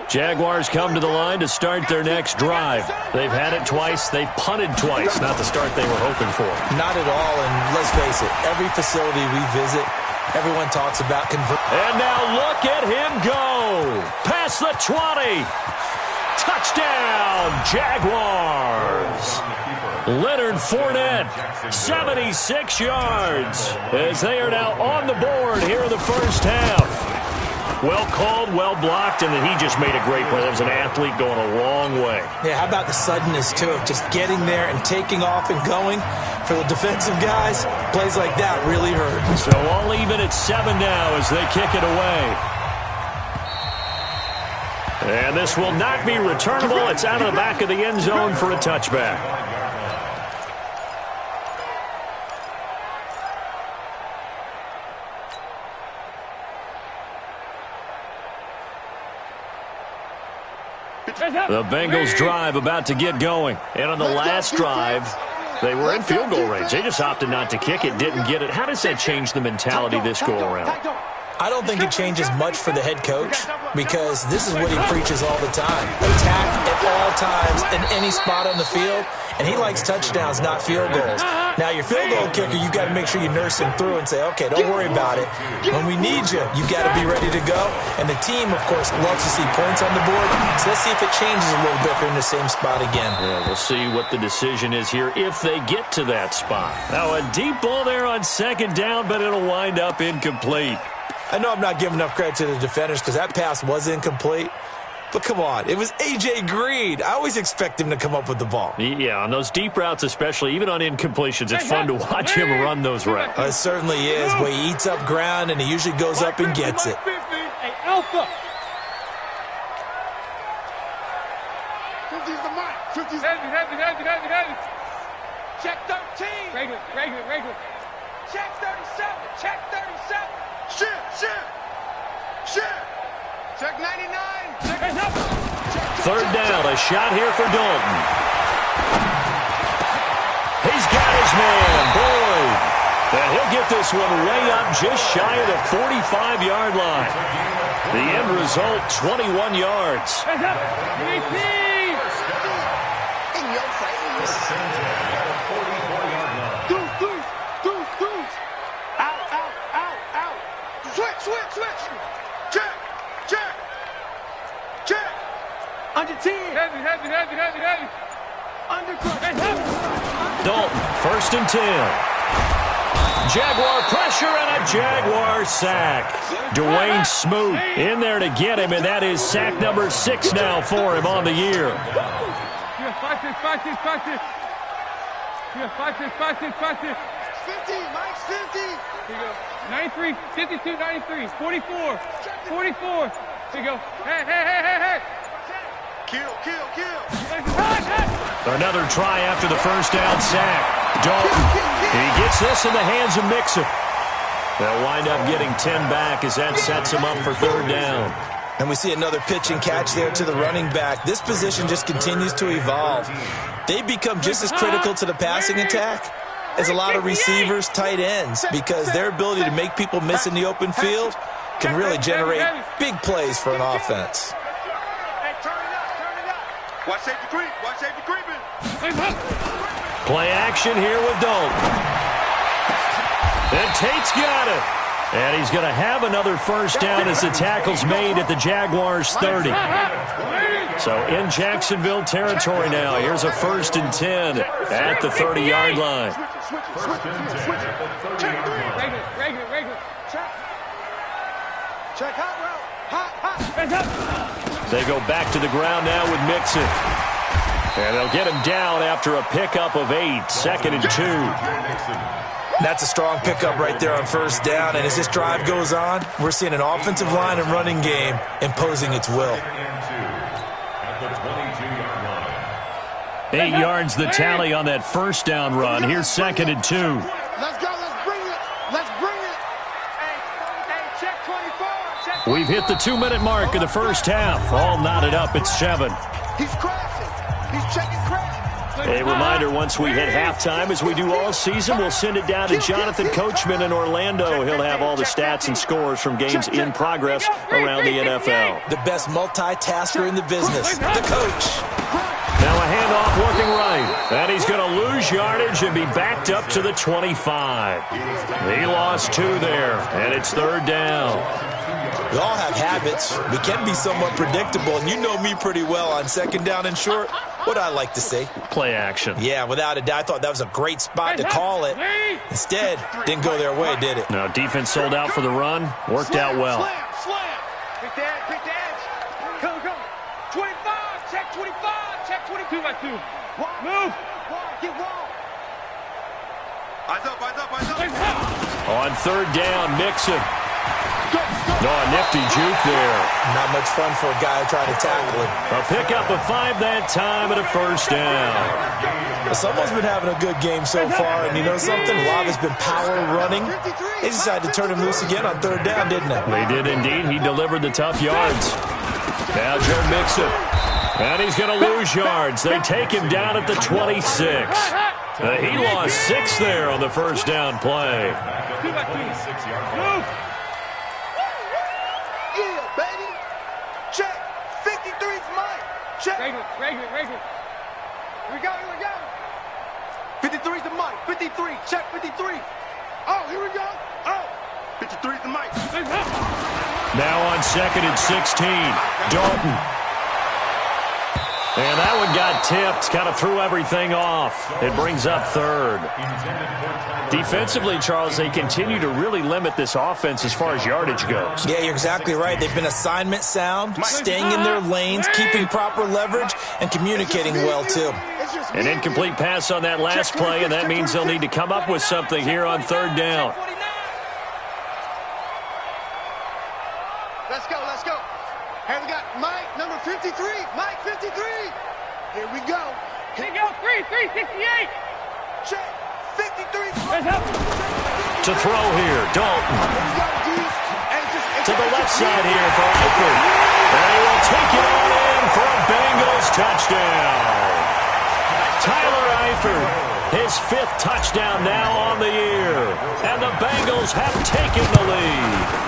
Jaguars come to the line to start their next drive. They've had it twice. They've punted twice. Not the start they were hoping for. Not at all, and let's face it, every facility we visit, everyone talks about converting. And now look at him go. Past the 20. Touchdown, Jaguars. Leonard Fournette, 76 yards, as they are now on the board here in the first half. Well called, well blocked, and then he just made a great play. That was an athlete going a long way. Yeah, how about the suddenness, too, of just getting there and taking off and going? For the defensive guys, plays like that really hurt. So all even at 7 now as they kick it away. And this will not be returnable. It's out of the back of the end zone for a touchback. The Bengals drive about to get going. And on the last drive, they were in field goal range. They just opted not to kick it, didn't get it. How does that change the mentality this go-around? I don't think it changes much for the head coach because this is what he preaches all the time. Attack at all times in any spot on the field, and he likes touchdowns, not field goals. Now, your field goal kicker, you've got to make sure you nurse him through and say, okay, don't worry about it. When we need you, you've got to be ready to go. And the team, of course, loves to see points on the board. So let's see if it changes a little bit if they're in the same spot again. Yeah, we'll see what the decision is here if they get to that spot. Now, a deep ball there on second down, but it'll wind up incomplete. I know I'm not giving enough credit to the defenders because that pass was incomplete. But come on, it was A.J. Green. I always expect him to come up with the ball. Yeah, on those deep routes especially, even on incompletions, it's fun to watch him run those routes. It certainly is, but he eats up ground and he usually goes up and gets it. Hey, Alpha. 50's the mark. 50's Heavy. check 13. Regular. Check 37. Check 37. Shift. Check 99. Third down, a shot here for Dalton. He's got his man, Boyd. And he'll get this one way up just shy of the 45-yard line. The end result, 21 yards. In your face. Deuce. Out. Switch. Check. Under 10. Heavy. Undercut. Dalton, first and 10. Jaguar pressure and a Jaguar sack. Dwayne Smoot in there to get him, and that is sack number 6 now for him on the year. Yeah, 5-6. Yeah, 5-6. 50, Mike's 50. Here you go. 93, 52, 93, 44. Here you go. Hey. Kill. Another try after the first down sack. Dalton, he gets this in the hands of Mixon. They'll wind up getting 10 back as that sets him up for third down. And we see another pitch and catch there to the running back. This position just continues to evolve. They become just as critical to the passing attack as a lot of receivers, tight ends, because their ability to make people miss in the open field can really generate big plays for an offense. Hey, turn it up. Watch safety creeping. Play action here with Dalton. And Tate's got it. And he's going to have another first down as the tackle's made at the Jaguars' 30. So in Jacksonville territory now. Here's a first and 10 at the 30-yard line. Regular. Check hot. They go back to the ground now with Mixon. And they'll get him down after a pickup of 8, second and 2. That's a strong pickup right there on first down. And as this drive goes on, we're seeing an offensive line and running game imposing its will. 8 yards the tally on that first down run. Here's second and 2. Let's go. Let's bring it. Hey, check 24. We've hit the 2-minute mark of the first half. All knotted up at 7. He's crashing. He's checking crash. A reminder, once we hit halftime, as we do all season, we'll send it down to Jonathan Coachman in Orlando. He'll have all the stats and scores from games in progress around the NFL. The best multitasker in the business, the coach. Now a handoff working right. And he's going to lose yardage and be backed up to the 25. He lost 2 there, and it's third down. We all have habits. We can be somewhat predictable, and you know me pretty well on second down and short. What I like to say. Play action. Yeah, without a doubt, I thought that was a great spot to call it. Instead, didn't go their way, did it? No, defense sold out for the run. Worked out well. Slam. Pick the edge. Come. 25. Check 25. Check 22. 2 by 2. Move. Get wall. Eyes up. On third down, Mixon. A nifty juke there. Not much fun for a guy trying to tackle him. A pickup of 5 that time and a first down. Well, someone's been having a good game so far, and you know something? Love has been power running. They decided to turn him loose again on third down, didn't they? They did indeed. He delivered the tough yards. Now Joe Mixon. And he's going to lose yards. They take him down at the 26. He lost 6 there on the first down play. Yeah, baby. Check. 53's mine. Check. Regular. Here we go. 53's the mic. 53. Check 53. Oh, here we go. Oh, 53's the mic. Now on 2nd and 16. Dalton. And that one got tipped. Kind of threw everything off. It brings up 3rd. Defensively, Charles, they continue to really limit this offense as far as yardage goes. Yeah, you're exactly right. They've been assignment sound, staying in their lanes, keeping proper leverage, and communicating well, too. An incomplete pass on that last play, and that means they'll need to come up with something here on 3rd down. Let's go. Here we got Mike, number 53. Mike, 53. Here we go. 368. Check. 53. To throw here, Dalton. To the left side here for Eifert. And he will take it on in for a Bengals touchdown. Tyler Eifert, his 5th touchdown now on the year. And the Bengals have taken the lead.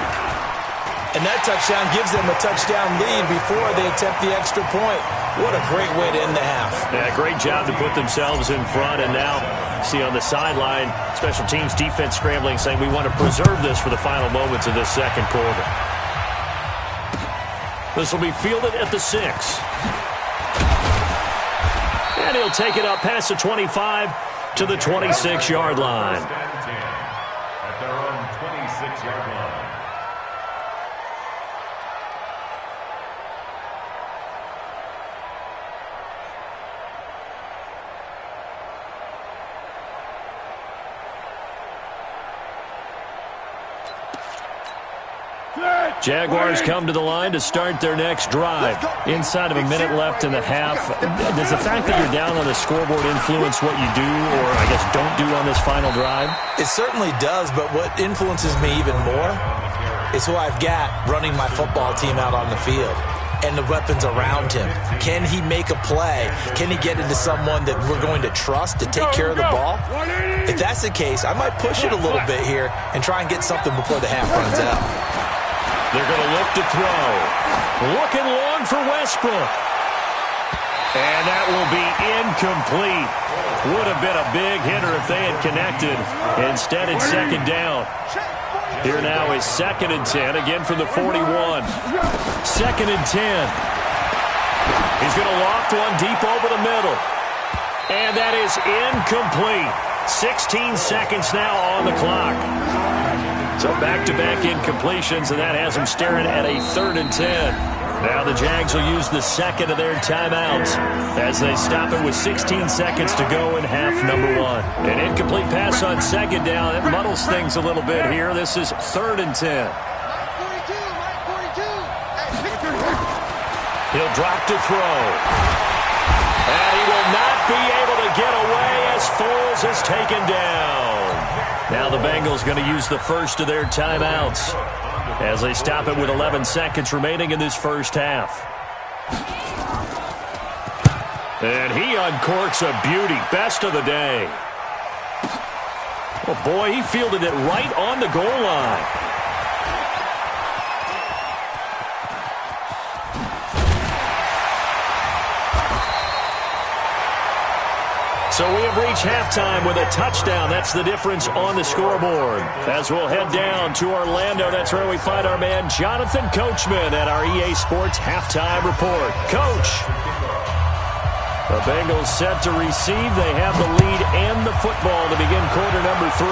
And that touchdown gives them a touchdown lead before they attempt the extra point. What a great way to end the half. Yeah, great job to put themselves in front. And now, see on the sideline, special teams defense scrambling, saying we want to preserve this for the final moments of this second quarter. This will be fielded at the 6. And he'll take it up past the 25 to the 26-yard line. At their own 26-yard line. Jaguars come to the line to start their next drive. Inside of a minute left in the half, does the fact that you're down on the scoreboard influence what you do or, I guess, don't do on this final drive? It certainly does, but what influences me even more is who I've got running my football team out on the field and the weapons around him. Can he make a play? Can he get into someone that we're going to trust to take care of the ball? If that's the case, I might push it a little bit here and try and get something before the half runs out. They're going to look to throw. Looking long for Westbrook. And that will be incomplete. Would have been a big hitter if they had connected. Instead, it's 2nd down. Here now is 2nd and 10, again from the 41. 2nd and 10. He's going to loft one deep over the middle. And that is incomplete. 16 seconds now on the clock. So back-to-back incompletions, and that has them staring at a 3rd and 10. Now the Jags will use the 2nd of their timeouts as they stop it with 16 seconds to go in half number 1. An incomplete pass on 2nd down. It muddles things a little bit here. This is 3rd and 10. He'll drop to throw. And he will not be able to get away as Foles is taken down. Now the Bengals going to use the first of their timeouts as they stop it with 11 seconds remaining in this first half. And he uncorks a beauty. Best of the day. Oh, boy, he fielded it right on the goal line. So we have reached halftime with a touchdown. That's the difference on the scoreboard. As we'll head down to Orlando, that's where we find our man Jonathan Coachman at our EA Sports Halftime Report. Coach, the Bengals set to receive. They have the lead and the football to begin quarter number 3.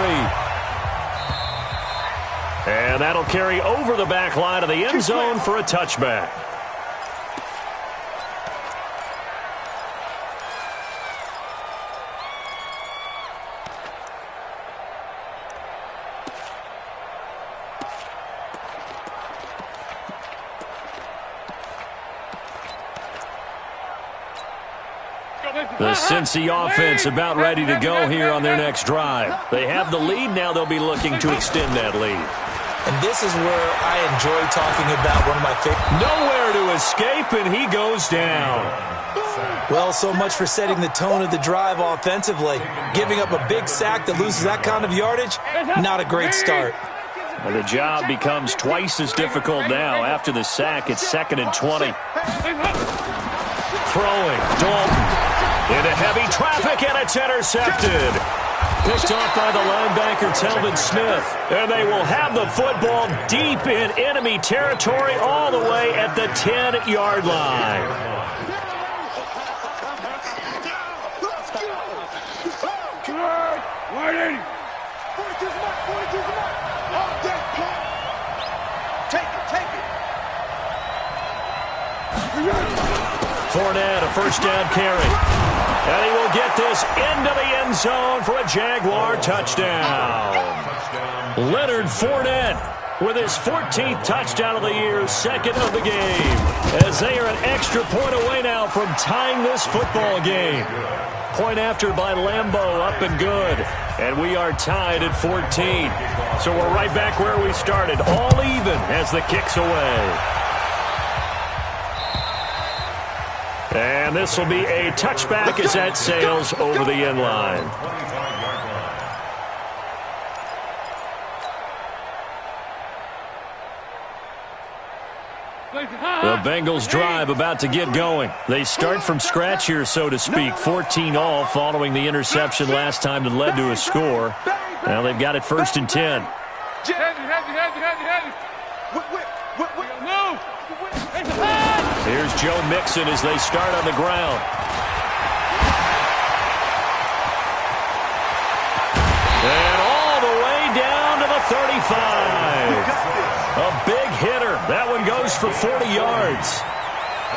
And that'll carry over the back line of the end zone for a touchback. The Cincy offense about ready to go here on their next drive. They have the lead. Now they'll be looking to extend that lead. And this is where I enjoy talking about one of my favorite. Nowhere to escape, and he goes down. Well, so much for setting the tone of the drive offensively. Giving up a big sack that loses that kind of yardage, not a great start. And the job becomes twice as difficult now. After the sack, it's 2nd and 20. Throwing, Dalton into heavy traffic, and it's intercepted. Picked off by the linebacker, Telvin Smith. And they will have the football deep in enemy territory all the way at the 10-yard line. Fournette, a first down carry. And he will get this into the end zone for a Jaguar touchdown. Leonard Fournette with his 14th touchdown of the year, 2nd of the game, as they are an extra point away now from tying this football game. Point after by Lambeau, up and good. And we are tied at 14. So we're right back where we started, all even as the kick's away. And this will be a touchback as that sails over the end line. The Bengals drive about to get going. They start from scratch here, so to speak. 14 all following the interception last time that led to a score. Now they've got it 1st and 10. Here's Joe Mixon as they start on the ground. And all the way down to the 35. A big hitter. That one goes for 40 yards.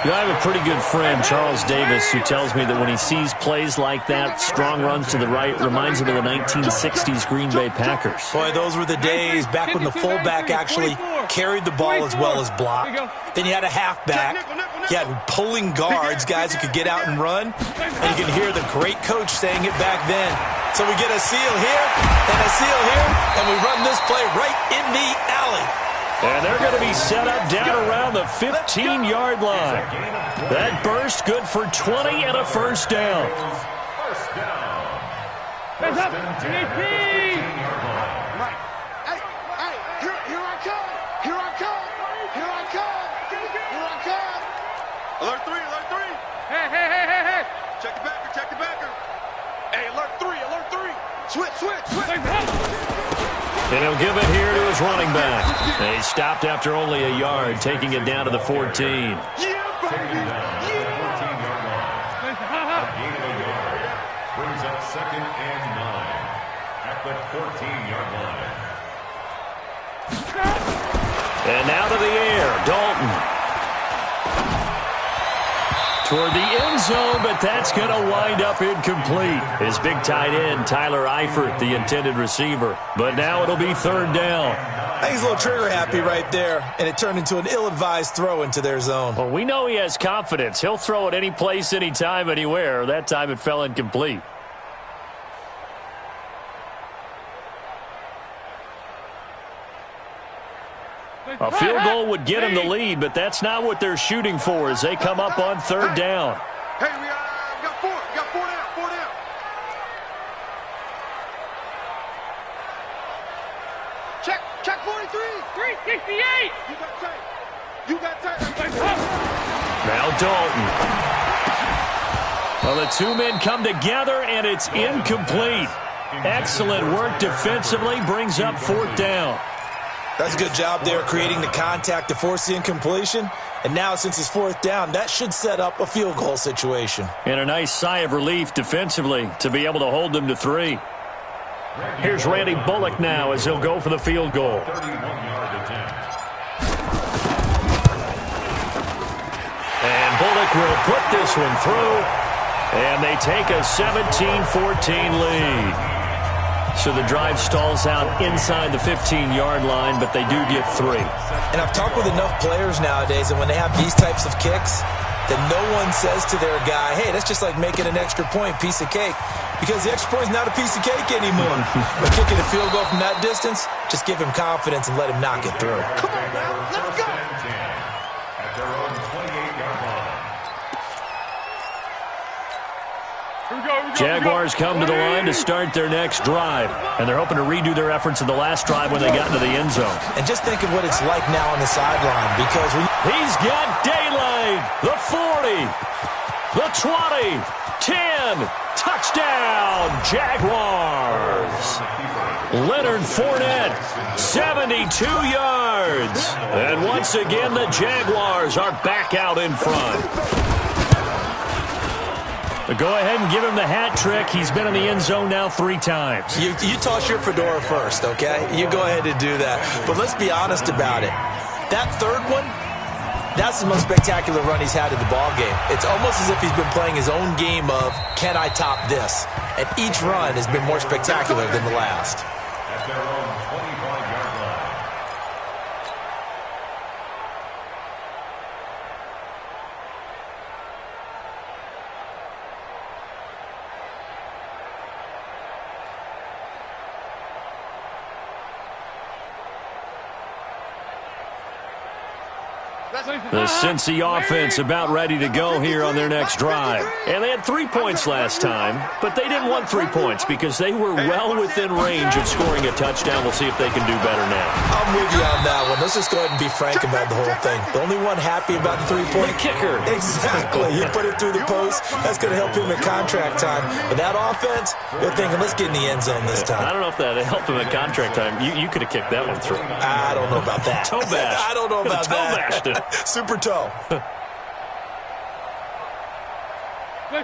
You know, I have a pretty good friend, Charles Davis, who tells me that when he sees plays like that, strong runs to the right, reminds him of the 1960s Green Bay Packers. Boy, those were the days back when the fullback actually carried the ball as well as blocked. Then you had a halfback. You had pulling guards, guys who could get out and run. And you can hear the great coach saying it back then. So we get a seal here and a seal here, and we run this play right in the alley. And they're going to be set up down around the 15-yard line. That burst good for 20 and a first down. First down. First up, JP! Hey, here I come. Here I come. Here I come. Here I come. Alert 3, alert 3. Hey. Check the backer. Hey, alert 3. Switch. And he'll give it here to his running back. And he stopped after only a yard, taking it down to the 14. Yeah, baby. Brings up 2nd and 9 at the 14-yard line. And now to the air, Dalton. Toward the end zone, but that's going to wind up incomplete. His big tight end, Tyler Eifert, the intended receiver. But now it'll be 3rd down. I think he's a little trigger happy right there, and it turned into an ill-advised throw into their zone. Well, we know he has confidence. He'll throw it any place, anytime, anywhere. That time it fell incomplete. A field goal would get him the lead, but that's not what they're shooting for as they come up on 3rd down. Hey, we got 4. We got 4 down. Check 43. 368. You got tight. Now Dalton. Well, the two men come together, and it's incomplete. Excellent work defensively, brings up 4th down. That's a good job there, creating the contact to force the incompletion. And now, since it's 4th down, that should set up a field goal situation. And a nice sigh of relief defensively to be able to hold them to 3. Here's Randy Bullock now as he'll go for the field goal. 31-yard attempt. And Bullock will put this one through. And they take a 17-14 lead. So the drive stalls out inside the 15-yard line, but they do get 3. And I've talked with enough players nowadays, and when they have these types of kicks, that no one says to their guy, hey, that's just like making an extra point, piece of cake. Because the extra point is not a piece of cake anymore. But kicking a field goal from that distance, just give him confidence and let him knock it through. Come on now, let's go. At their own 28-yard line. Jaguars come to the line to start their next drive, and they're hoping to redo their efforts in the last drive when they got into the end zone. And just think of what it's like now on the sideline, because he's got daylight. The 40, the 20, 10, touchdown, Jaguars. Leonard Fournette, 72 yards. And once again, the Jaguars are back out in front. Go ahead and give him the hat trick. He's been in the end zone now 3 times. You toss your fedora first, okay? You go ahead and do that. But let's be honest about it. That third one, that's the most spectacular run he's had in the ballgame. It's almost as if he's been playing his own game of, can I top this? And each run has been more spectacular than the last. At their own 25-yard line. The Cincy offense about ready to go here on their next drive. And they had 3 points last time, but they didn't want 3 points because they were well within range of scoring a touchdown. We'll see if they can do better now. I'm with you on that one. Let's just go ahead and be frank about the whole thing. The only one happy about the 3-point kicker. Exactly. You put it through the post. That's going to help him in contract time. But that offense, they're thinking, let's get in the end zone this time. I don't know if that helped him in contract time. You could have kicked that one through. I don't know about that. Toe bash. I don't know about toe that. Bashed it. Super toe.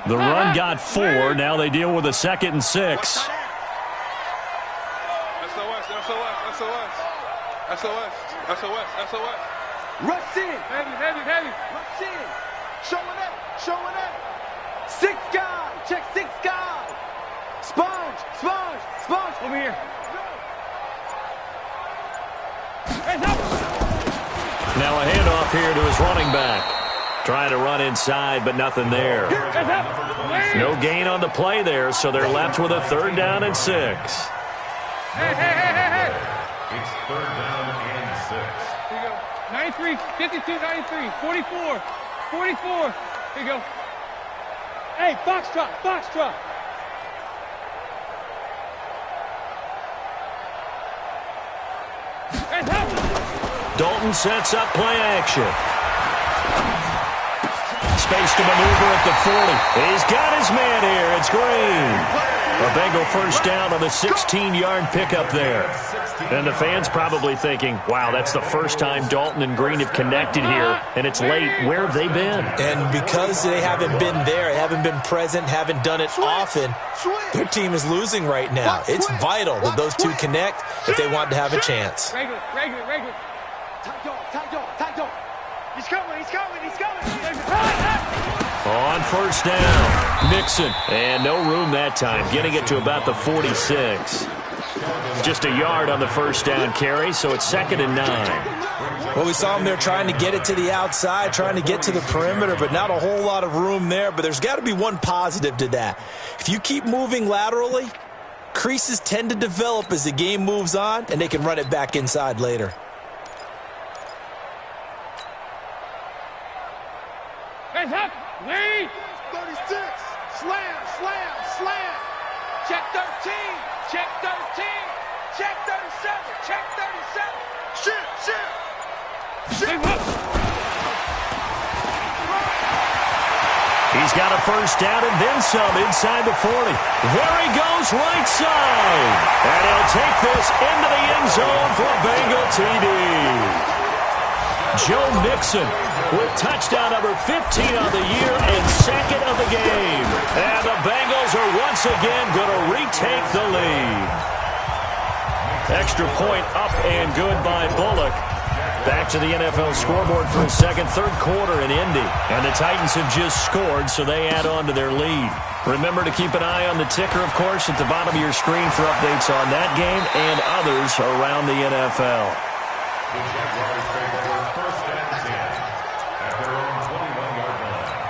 The run got 4. Now they deal with a 2nd and 6. SOS, SOS. Rush in. Heavy. Rush in. Showing up. 6 guy. Check 6 guy. Sponge. Over here. Now a handoff here to his running back. Trying to run inside, but nothing there. No gain on the play there, so they're left with a 3rd down and 6. Hey. It's 3rd down and 6. Here you go. 93, 52, 93, 44. Here you go. Hey, Foxtrot. Dalton sets up play action. Space to maneuver at the 40. He's got his man here. It's Green. A Bengal first down on the 16-yard pickup there. And the fans probably thinking, wow, that's the first time Dalton and Green have connected here, and it's late. Where have they been? And because they haven't been there, haven't been present, haven't done it often, their team is losing right now. It's vital that those two connect if they want to have a chance. Regular. Tight dog. He's coming. On first down, Mixon. And no room that time, getting it to about the 46. Just a yard on the first down carry, so it's 2nd and 9. Well, we saw them there trying to get it to the outside, trying to get to the perimeter, but not a whole lot of room there. But there's got to be one positive to that. If you keep moving laterally, creases tend to develop as the game moves on, and they can run it back inside later. Hands up. Lead. 36. Slam. Check 13. Check 13. Check 37. Check 37. Shit. He's got a first down and then some inside the 40. There he goes, right side. And he'll take this into the end zone for a Bengal TD. Joe Mixon with touchdown number 15 on the year and 2nd of the game. And the Bengals are once again going to retake the lead. Extra point up and good by Bullock. Back to the NFL scoreboard for a second, 3rd quarter in Indy. And the Titans have just scored, so they add on to their lead. Remember to keep an eye on the ticker, of course, at the bottom of your screen for updates on that game and others around the NFL. The Jaguars take over 1st and 10 at their own 21-yard line.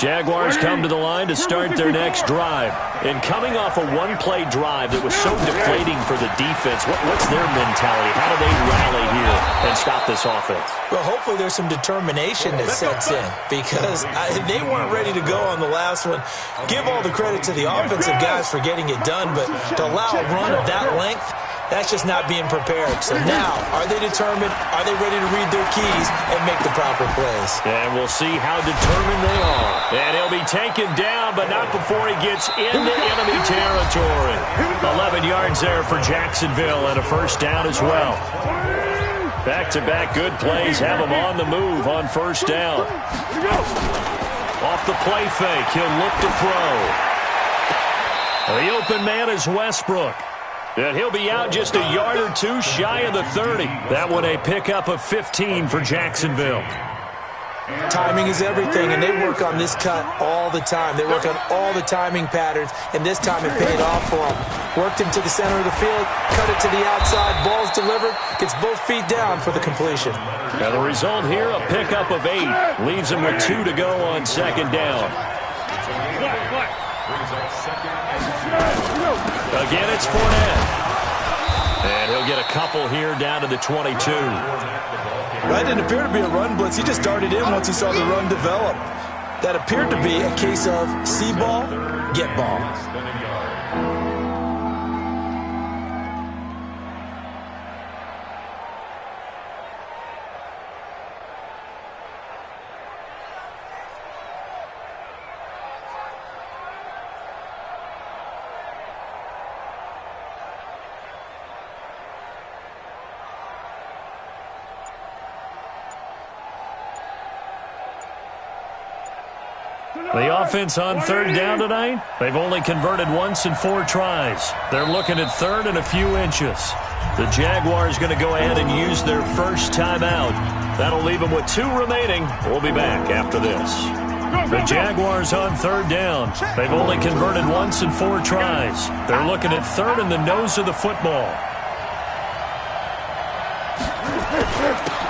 Jaguars come to the line to start their next drive. And coming off a one-play drive that was so deflating for the defense, what's their mentality? How do they rally here and stop this offense? Well, hopefully there's some determination that sets in because they weren't ready to go on the last one. Give all the credit to the offensive guys for getting it done, but to allow a run of that length, that's just not being prepared. So now, are they determined? Are they ready to read their keys and make the proper plays? And we'll see how determined they are. And he'll be taken down, but not before he gets into enemy territory. 11 yards there for Jacksonville and a first down as well. Back-to-back good plays have him on the move on first down. Off the play fake, he'll look to throw. The open man is Westbrook. And he'll be out just a yard or two shy of the 30. That one a pickup of 15 for Jacksonville. Timing is everything, and they work on this cut all the time. They work on all the timing patterns, and this time it paid off for them. Worked him to the center of the field, cut it to the outside, ball's delivered, gets both feet down for the completion. Now the result here, a pickup of 8. Leaves him with 2 to go on second down. Again, it's Fournette. And he'll get a couple here down to the 22. That didn't appear to be a run blitz. He just darted in once he saw the run develop. That appeared to be a case of see ball, get ball. The offense on third down tonight, they've only converted once in 4 tries. They're looking at third and a few inches. The Jaguars going to go ahead and use their first timeout. That'll leave them with 2 remaining. We'll be back after this. The Jaguars on third down. They've only converted once in 4 tries. They're looking at third and the nose of the football.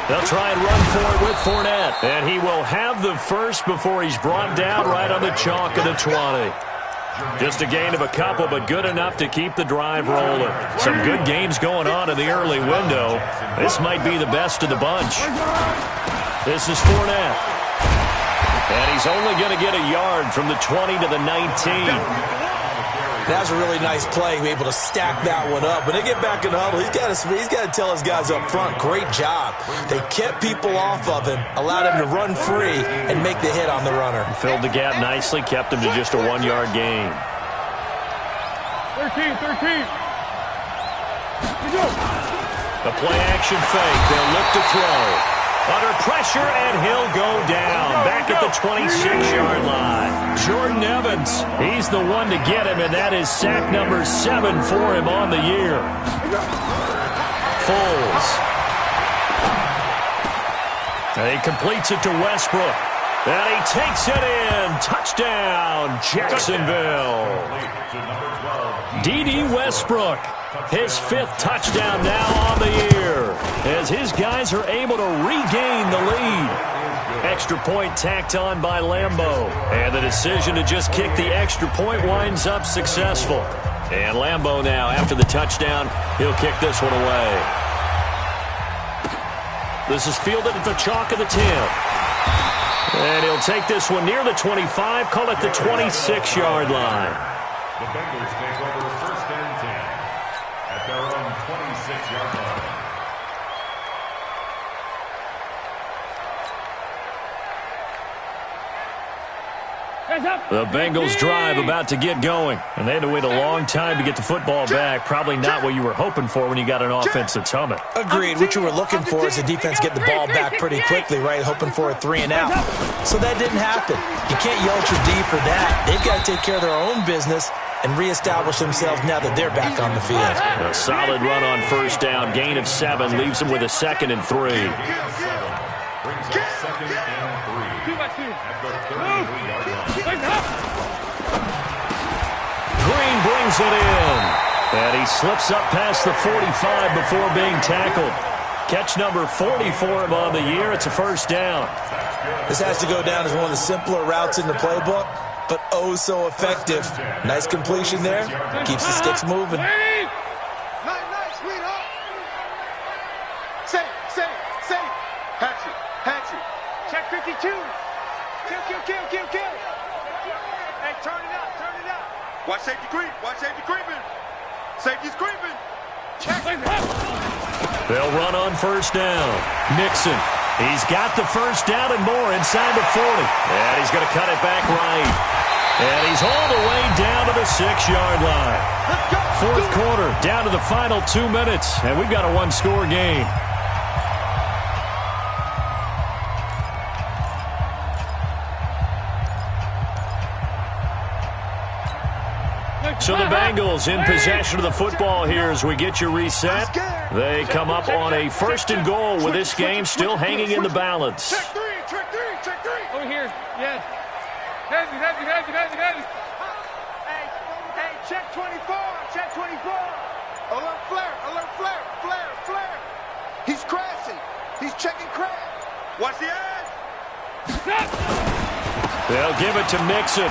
They'll try and run for it with Fournette. And he will have the first before he's brought down right on the chalk of the 20. Just a gain of a couple, but good enough to keep the drive rolling. Some good games going on in the early window. This might be the best of the bunch. This is Fournette. And he's only going to get a yard from the 20 to the 19. That's a really nice play, be able to stack that one up. When they get back in the huddle, he's got to tell his guys up front, great job. They kept people off of him, allowed him to run free and make the hit on the runner. Filled the gap nicely, kept him to just a 1-yard gain. 13. The play action fake, they'll look to throw. Under pressure, and he'll go down. Back at the 26-yard line. Jordan Evans, he's the one to get him, and that is sack number 7 for him on the year. Foles. And he completes it to Westbrook. And he takes it in. Touchdown, Jacksonville. D.D. Westbrook. His 5th touchdown now on the year as his guys are able to regain the lead. Extra point tacked on by Lambeau. And the decision to just kick the extra point winds up successful. And Lambeau now, after the touchdown, he'll kick this one away. This is fielded at the chalk of the 10. And he'll take this one near the 25, call it the 26-yard line. The Bengals take over first and 10 at their own 26-yard line. The Bengals drive about to get going, and they had to wait a long time to get the football back. Probably not what you were hoping for when you got an offense that's humming. Agreed. What you were looking for is the defense get the ball back pretty quickly, right? Hoping for a 3 and out. So that didn't happen. You can't yell at your D for that. They've got to take care of their own business and reestablish themselves now that they're back on the field. A solid run on first down. Gain of 7 leaves them with a 2nd and 3. Brings up 2nd and 3 at the 33-yard line. Green brings it in. And he slips up past the 45 before being tackled. Catch number 40 for him on the year. It's a first down. This has to go down as one of the simpler routes in the playbook, but oh so effective. Nice completion there. Keeps the sticks moving. Nice, sweetheart. Say. Hatchet. Check 52. Kill. Hey, turn it up. Watch safety creeping. Safety's creeping. Check. They'll run on first down. Nixon. He's got the first down and more inside the 40. And he's going to cut it back right. And he's all the way down to the 6-yard line. Fourth quarter, down to the final 2 minutes. And we've got a one-score game. So the Bengals in possession of the football here as we get you reset. They come up on a first and goal with this game still hanging in the balance. Check three. Over here. Yes. Heavy. Hey, check 24. Alert flare. He's crashing. He's checking crash. Watch the edge. They'll give it to Nixon.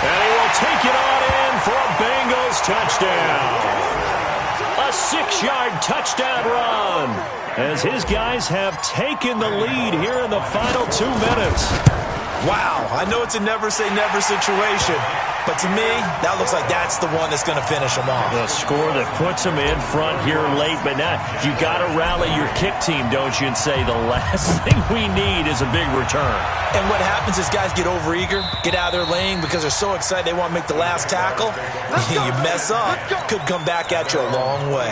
And he will take it on in for a Bengals touchdown. A 6-yard touchdown run as his guys have taken the lead here in the final 2 minutes. Wow, I know it's a never-say-never situation, but to me, that looks like that's the one that's going to finish them off. The score that puts them in front here late, but now you got to rally your kick team, don't you, and say the last thing we need is a big return. And what happens is guys get overeager, get out of their lane because they're so excited they want to make the last tackle. You mess up, could come back at you a long way.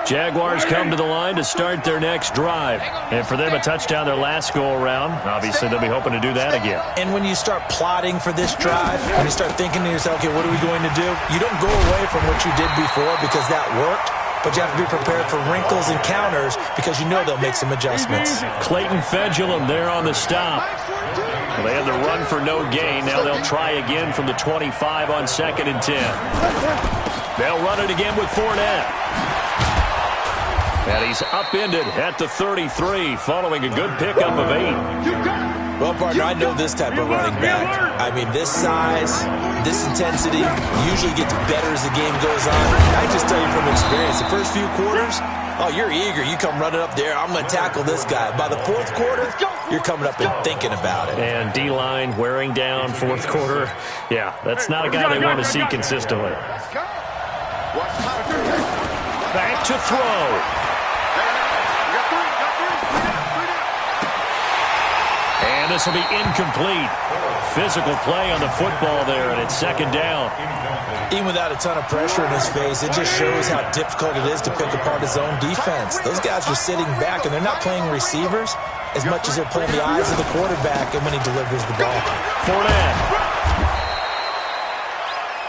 Jaguars come to the line to start their next drive. And for them, a touchdown their last go-around. Obviously, they'll be hoping to do that again. And when you start plotting for this drive, when you start thinking to yourself, okay, what are we going to do? You don't go away from what you did before because that worked, but you have to be prepared for wrinkles and counters because you know they'll make some adjustments. Clayton Fedulum there on the stop. Well, they had the run for no gain. Now they'll try again from the 25 on 2nd and 10. They'll run it again with Fournette. And he's upended at the 33 following a good pickup of 8. Well, partner, I know this type of running back. I mean, this size, this intensity usually gets better as the game goes on. I just tell you from experience, the first few quarters, oh, you're eager. You come running up there. I'm going to tackle this guy. By the fourth quarter, you're coming up and thinking about it. And D-line wearing down fourth quarter. Yeah, that's not a guy they want to see consistently. Back to throw. And this will be incomplete. Physical play on the football there, and it's 2nd down. Even without a ton of pressure in his face, it just shows how difficult it is to pick apart his own defense. Those guys are sitting back, and they're not playing receivers as much as they're playing the eyes of the quarterback and when he delivers the ball. Fournette.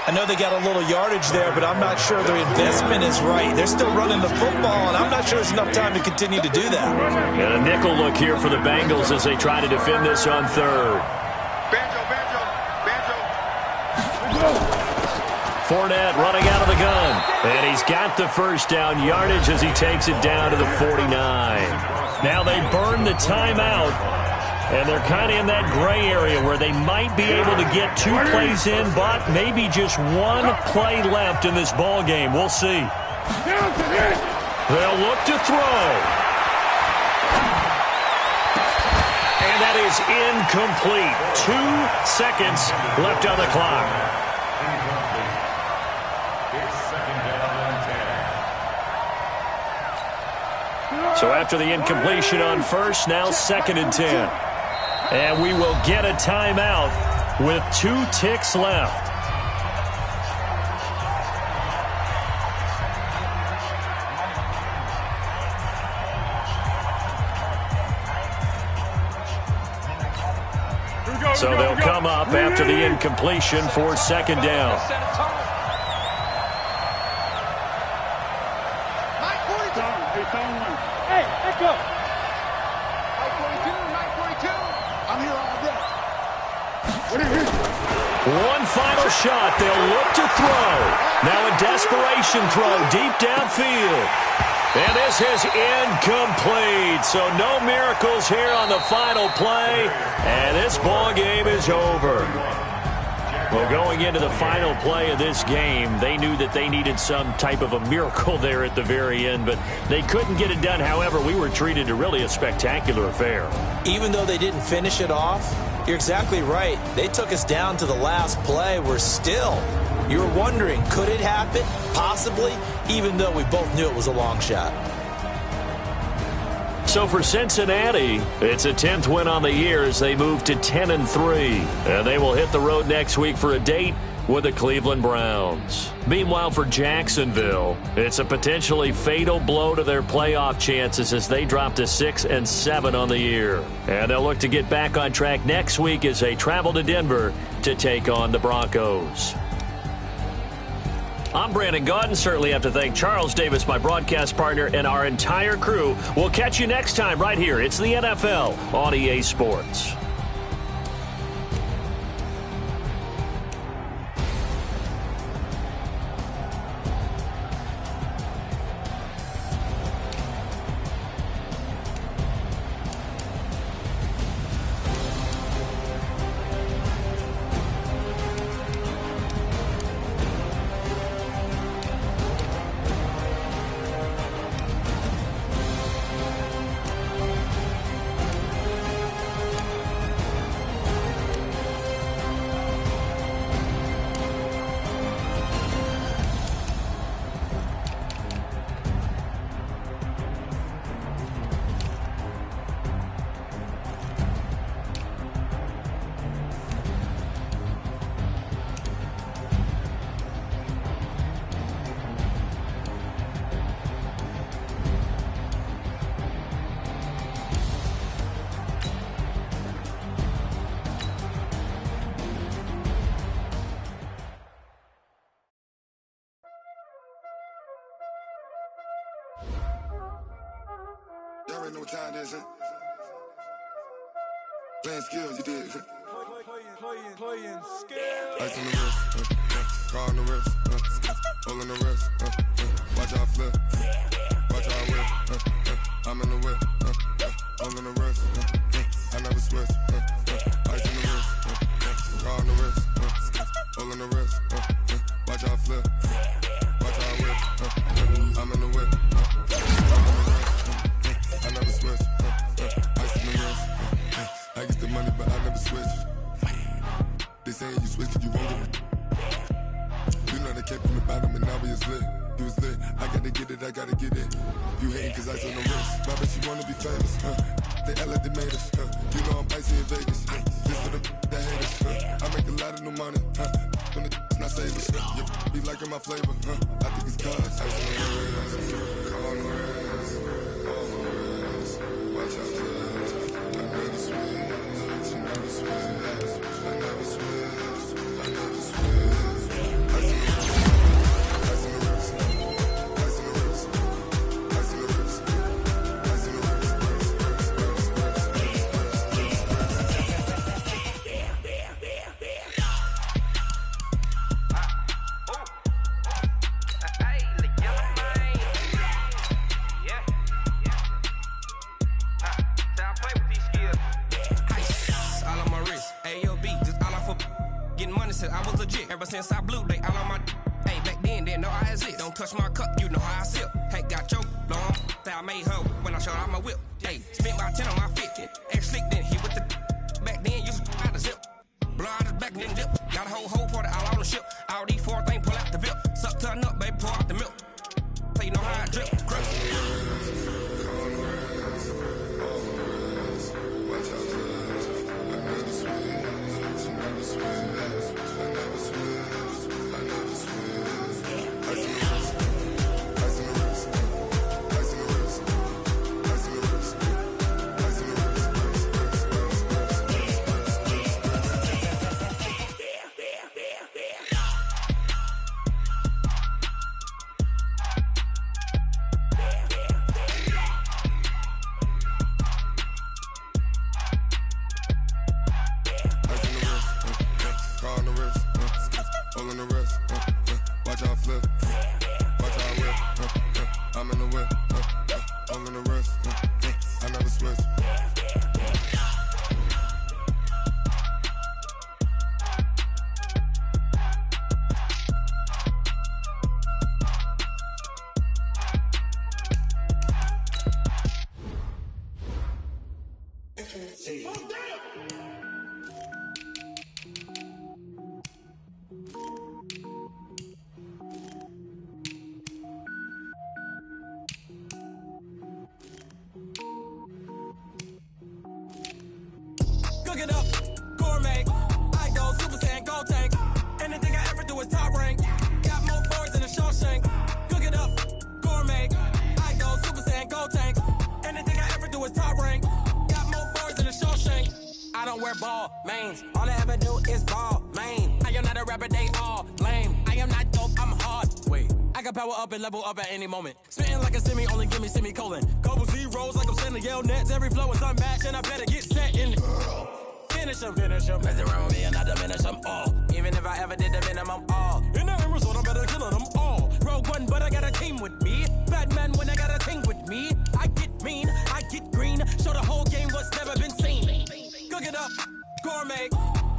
I know they got a little yardage there, but I'm not sure their investment is right. They're still running the football, and I'm not sure there's enough time to continue to do that. And a nickel look here for the Bengals as they try to defend this on 3rd. Banjo. Fournette running out of the gun. And he's got the first down yardage as he takes it down to the 49. Now they burn the timeout. And they're kind of in that gray area where they might be able to get 2 plays in, but maybe just 1 play left in this ball game. We'll see. They'll look to throw. And that is incomplete. 2 seconds left on the clock. So after the incompletion on first, now 2nd and 10. And we will get a timeout with 2 ticks left. Here we go. So they'll come up after the incompletion for second down. Hey, let's go. 942. I'm here all day. One final shot. They'll look to throw. Now a desperation throw deep downfield. And this is incomplete. So no miracles here on the final play. And this ball game is over. Well, going into the final play of this game, they knew that they needed some type of a miracle there at the very end, but they couldn't get it done. However, we were treated to really a spectacular affair. Even though they didn't finish it off, you're exactly right. They took us down to the last play. We're still, you were wondering, could it happen? Possibly, even though we both knew it was a long shot. So for Cincinnati, it's a 10th win on the year as they move to 10-3. And they will hit the road next week for a date with the Cleveland Browns. Meanwhile, for Jacksonville, it's a potentially fatal blow to their playoff chances as they drop to 6-7 on the year. And they'll look to get back on track next week as they travel to Denver to take on the Broncos. I'm Brandon Gaudin. Certainly have to thank Charles Davis, my broadcast partner, and our entire crew. We'll catch you next time right here. It's the NFL on EA Sports. Y'all already know what time it is, huh? Playing skills, you did. Playing skills. Ice on the wrist, car on the wrist, hole in the wrist, watch out flip, watch out whip, I'm in the whip, hole in the wrist, I never switch, ice on the wrist, car on the wrist, hole in the wrist, watch out flip, watch out whip, I'm in the whip, I never switch, ice in the wrist, I get the money but I never switch. They saying you switch 'cause you won't get it. You know they kept from the bottom and now we is lit. You was lit, I gotta get it, I gotta get it. You hating 'cause ice on the wrist. My bitch, you wanna be famous, They act like they made us, You know I'm icy in Vegas, This for the that hate us, I make a lot of new money, When the not savers, You be liking my flavor, I think it's cause ice on the wrist, on the wrist, on the wrist. Watch out, I never switch, I never switch. I never switch, I never switch. Ice in the wrist, ice in the wrist, ice in the wrist, ice in the wrist, ice in the wrist, I was legit ever since I blew they all on my hey back then didn't know I exist. Don't touch my cup, you know how I sip. Hey, got your blown. I made her when I showed out my whip. Hey, spent about 10 on my 50. Ex slick then he with the back then used to out the zip. Blow out his back then dip. Got a whole party all on the ship. All these four things pull out the VIP. Suck turn up, baby, pour out the milk. So you know how I drip. all in the wrist. Watch how I flip. Watch how I whip. I'm in the whip. All in the wrist. I never switch. Cook it up, gourmet. I go Super Saiyan, gold tank. Anything I ever do is top rank. Got more boards than a Shawshank. Cook it up, gourmet. I go Super Saiyan, gold tank. Anything I ever do is top rank. Got more boards than a Shawshank. I don't wear ball mains. All I ever do is ball main. I am not a rapper, they all lame. I am not dope, I'm hard. Wait, I can power up and level up at any moment. Spitting like a semi, only give me semicolon. Couple zeros like I'm sending yell nets. Every flow is unmatched and I better get set in. Finish them. Mess around with me and I diminish them all. Even if I ever did the minimum all. In the end result, I'm better killing them all. Rogue One, but I got a team with me. Batman when I got a team with me. I get mean, I get green. Show the whole game what's never been seen. Cook it up, gourmet.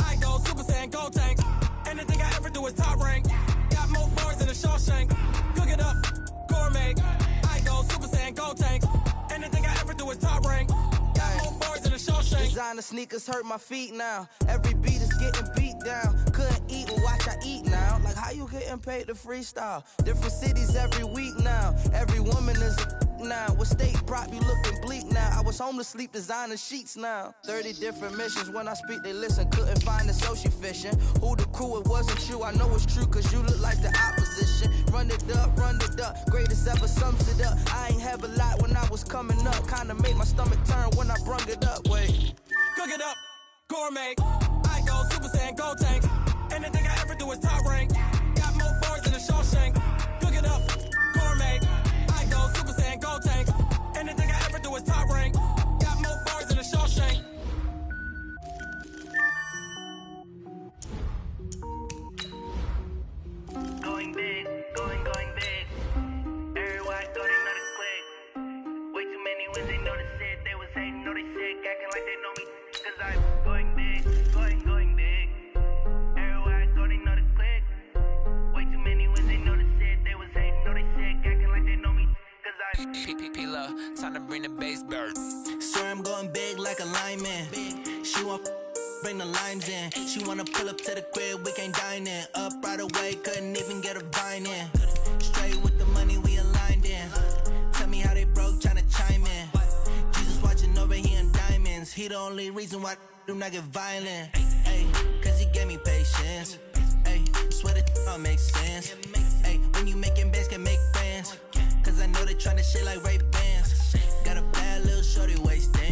I go Super Saiyan, gold tank. Anything I ever do is top rank. Got more bars than a Shawshank. Cook it up, gourmet. I go Super Saiyan, gold tank. Anything I ever do is top rank. Got more bars than a Shawshank. Designer sneakers hurt my feet now. Every beat is getting beat down. Couldn't eat and watch I eat now. Like how you getting paid to freestyle? Different cities every week now. Every woman is a now. With state prop, you looking bleak now. I was home to sleep, designer sheets now. 30 different missions. When I speak, they listen. Couldn't find the social fishing. Who the crew, it wasn't you. I know it's true, cause you look like the opposition. Run it up, greatest ever sums it up. I ain't have a lot when I was coming up. Kinda made my stomach turn when I brung it up. Wait. Cook it up, gourmet. I go Super Saiyan, gold tank. Anything I ever do is top rank. Got more bars than a Shawshank. Cook it up, gourmet. I go Super Saiyan, gold tank. Anything I ever do is top rank. Got more bars than a Shawshank. Going big, going big. Everywhere I go, they know the click. Way too many wins, they know the shit. They was hating, know they sick, acting like they know me. Cause I'm going big, going big. Everywhere I go, they know the click. Way too many wins, they know the shit. They was hating, know they sick, acting like they know me. Cause I'm P-P-P-Love, time to bring the bass bird. Swear I'm going big like a lineman. She want bring the limes in. She wanna pull up to the crib, we can't dine in. Up right away, couldn't even get a vine in. Straight with the money, we aligned in. Tell me how they broke, tryna chime in. Jesus watching over here in diamonds. He the only reason why I do not get violent. Ay, cause he gave me patience. Ay, swear that all makes sense. Ay, when you making bands, can make friends. Cause I know they tryna shit like Ray-Bans. Got a bad little shorty wasting.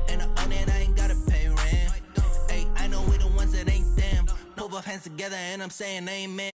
And I own it, I ain't gotta pay rent. Ay, I know we the ones that ain't them. Put both hands together and I'm saying amen.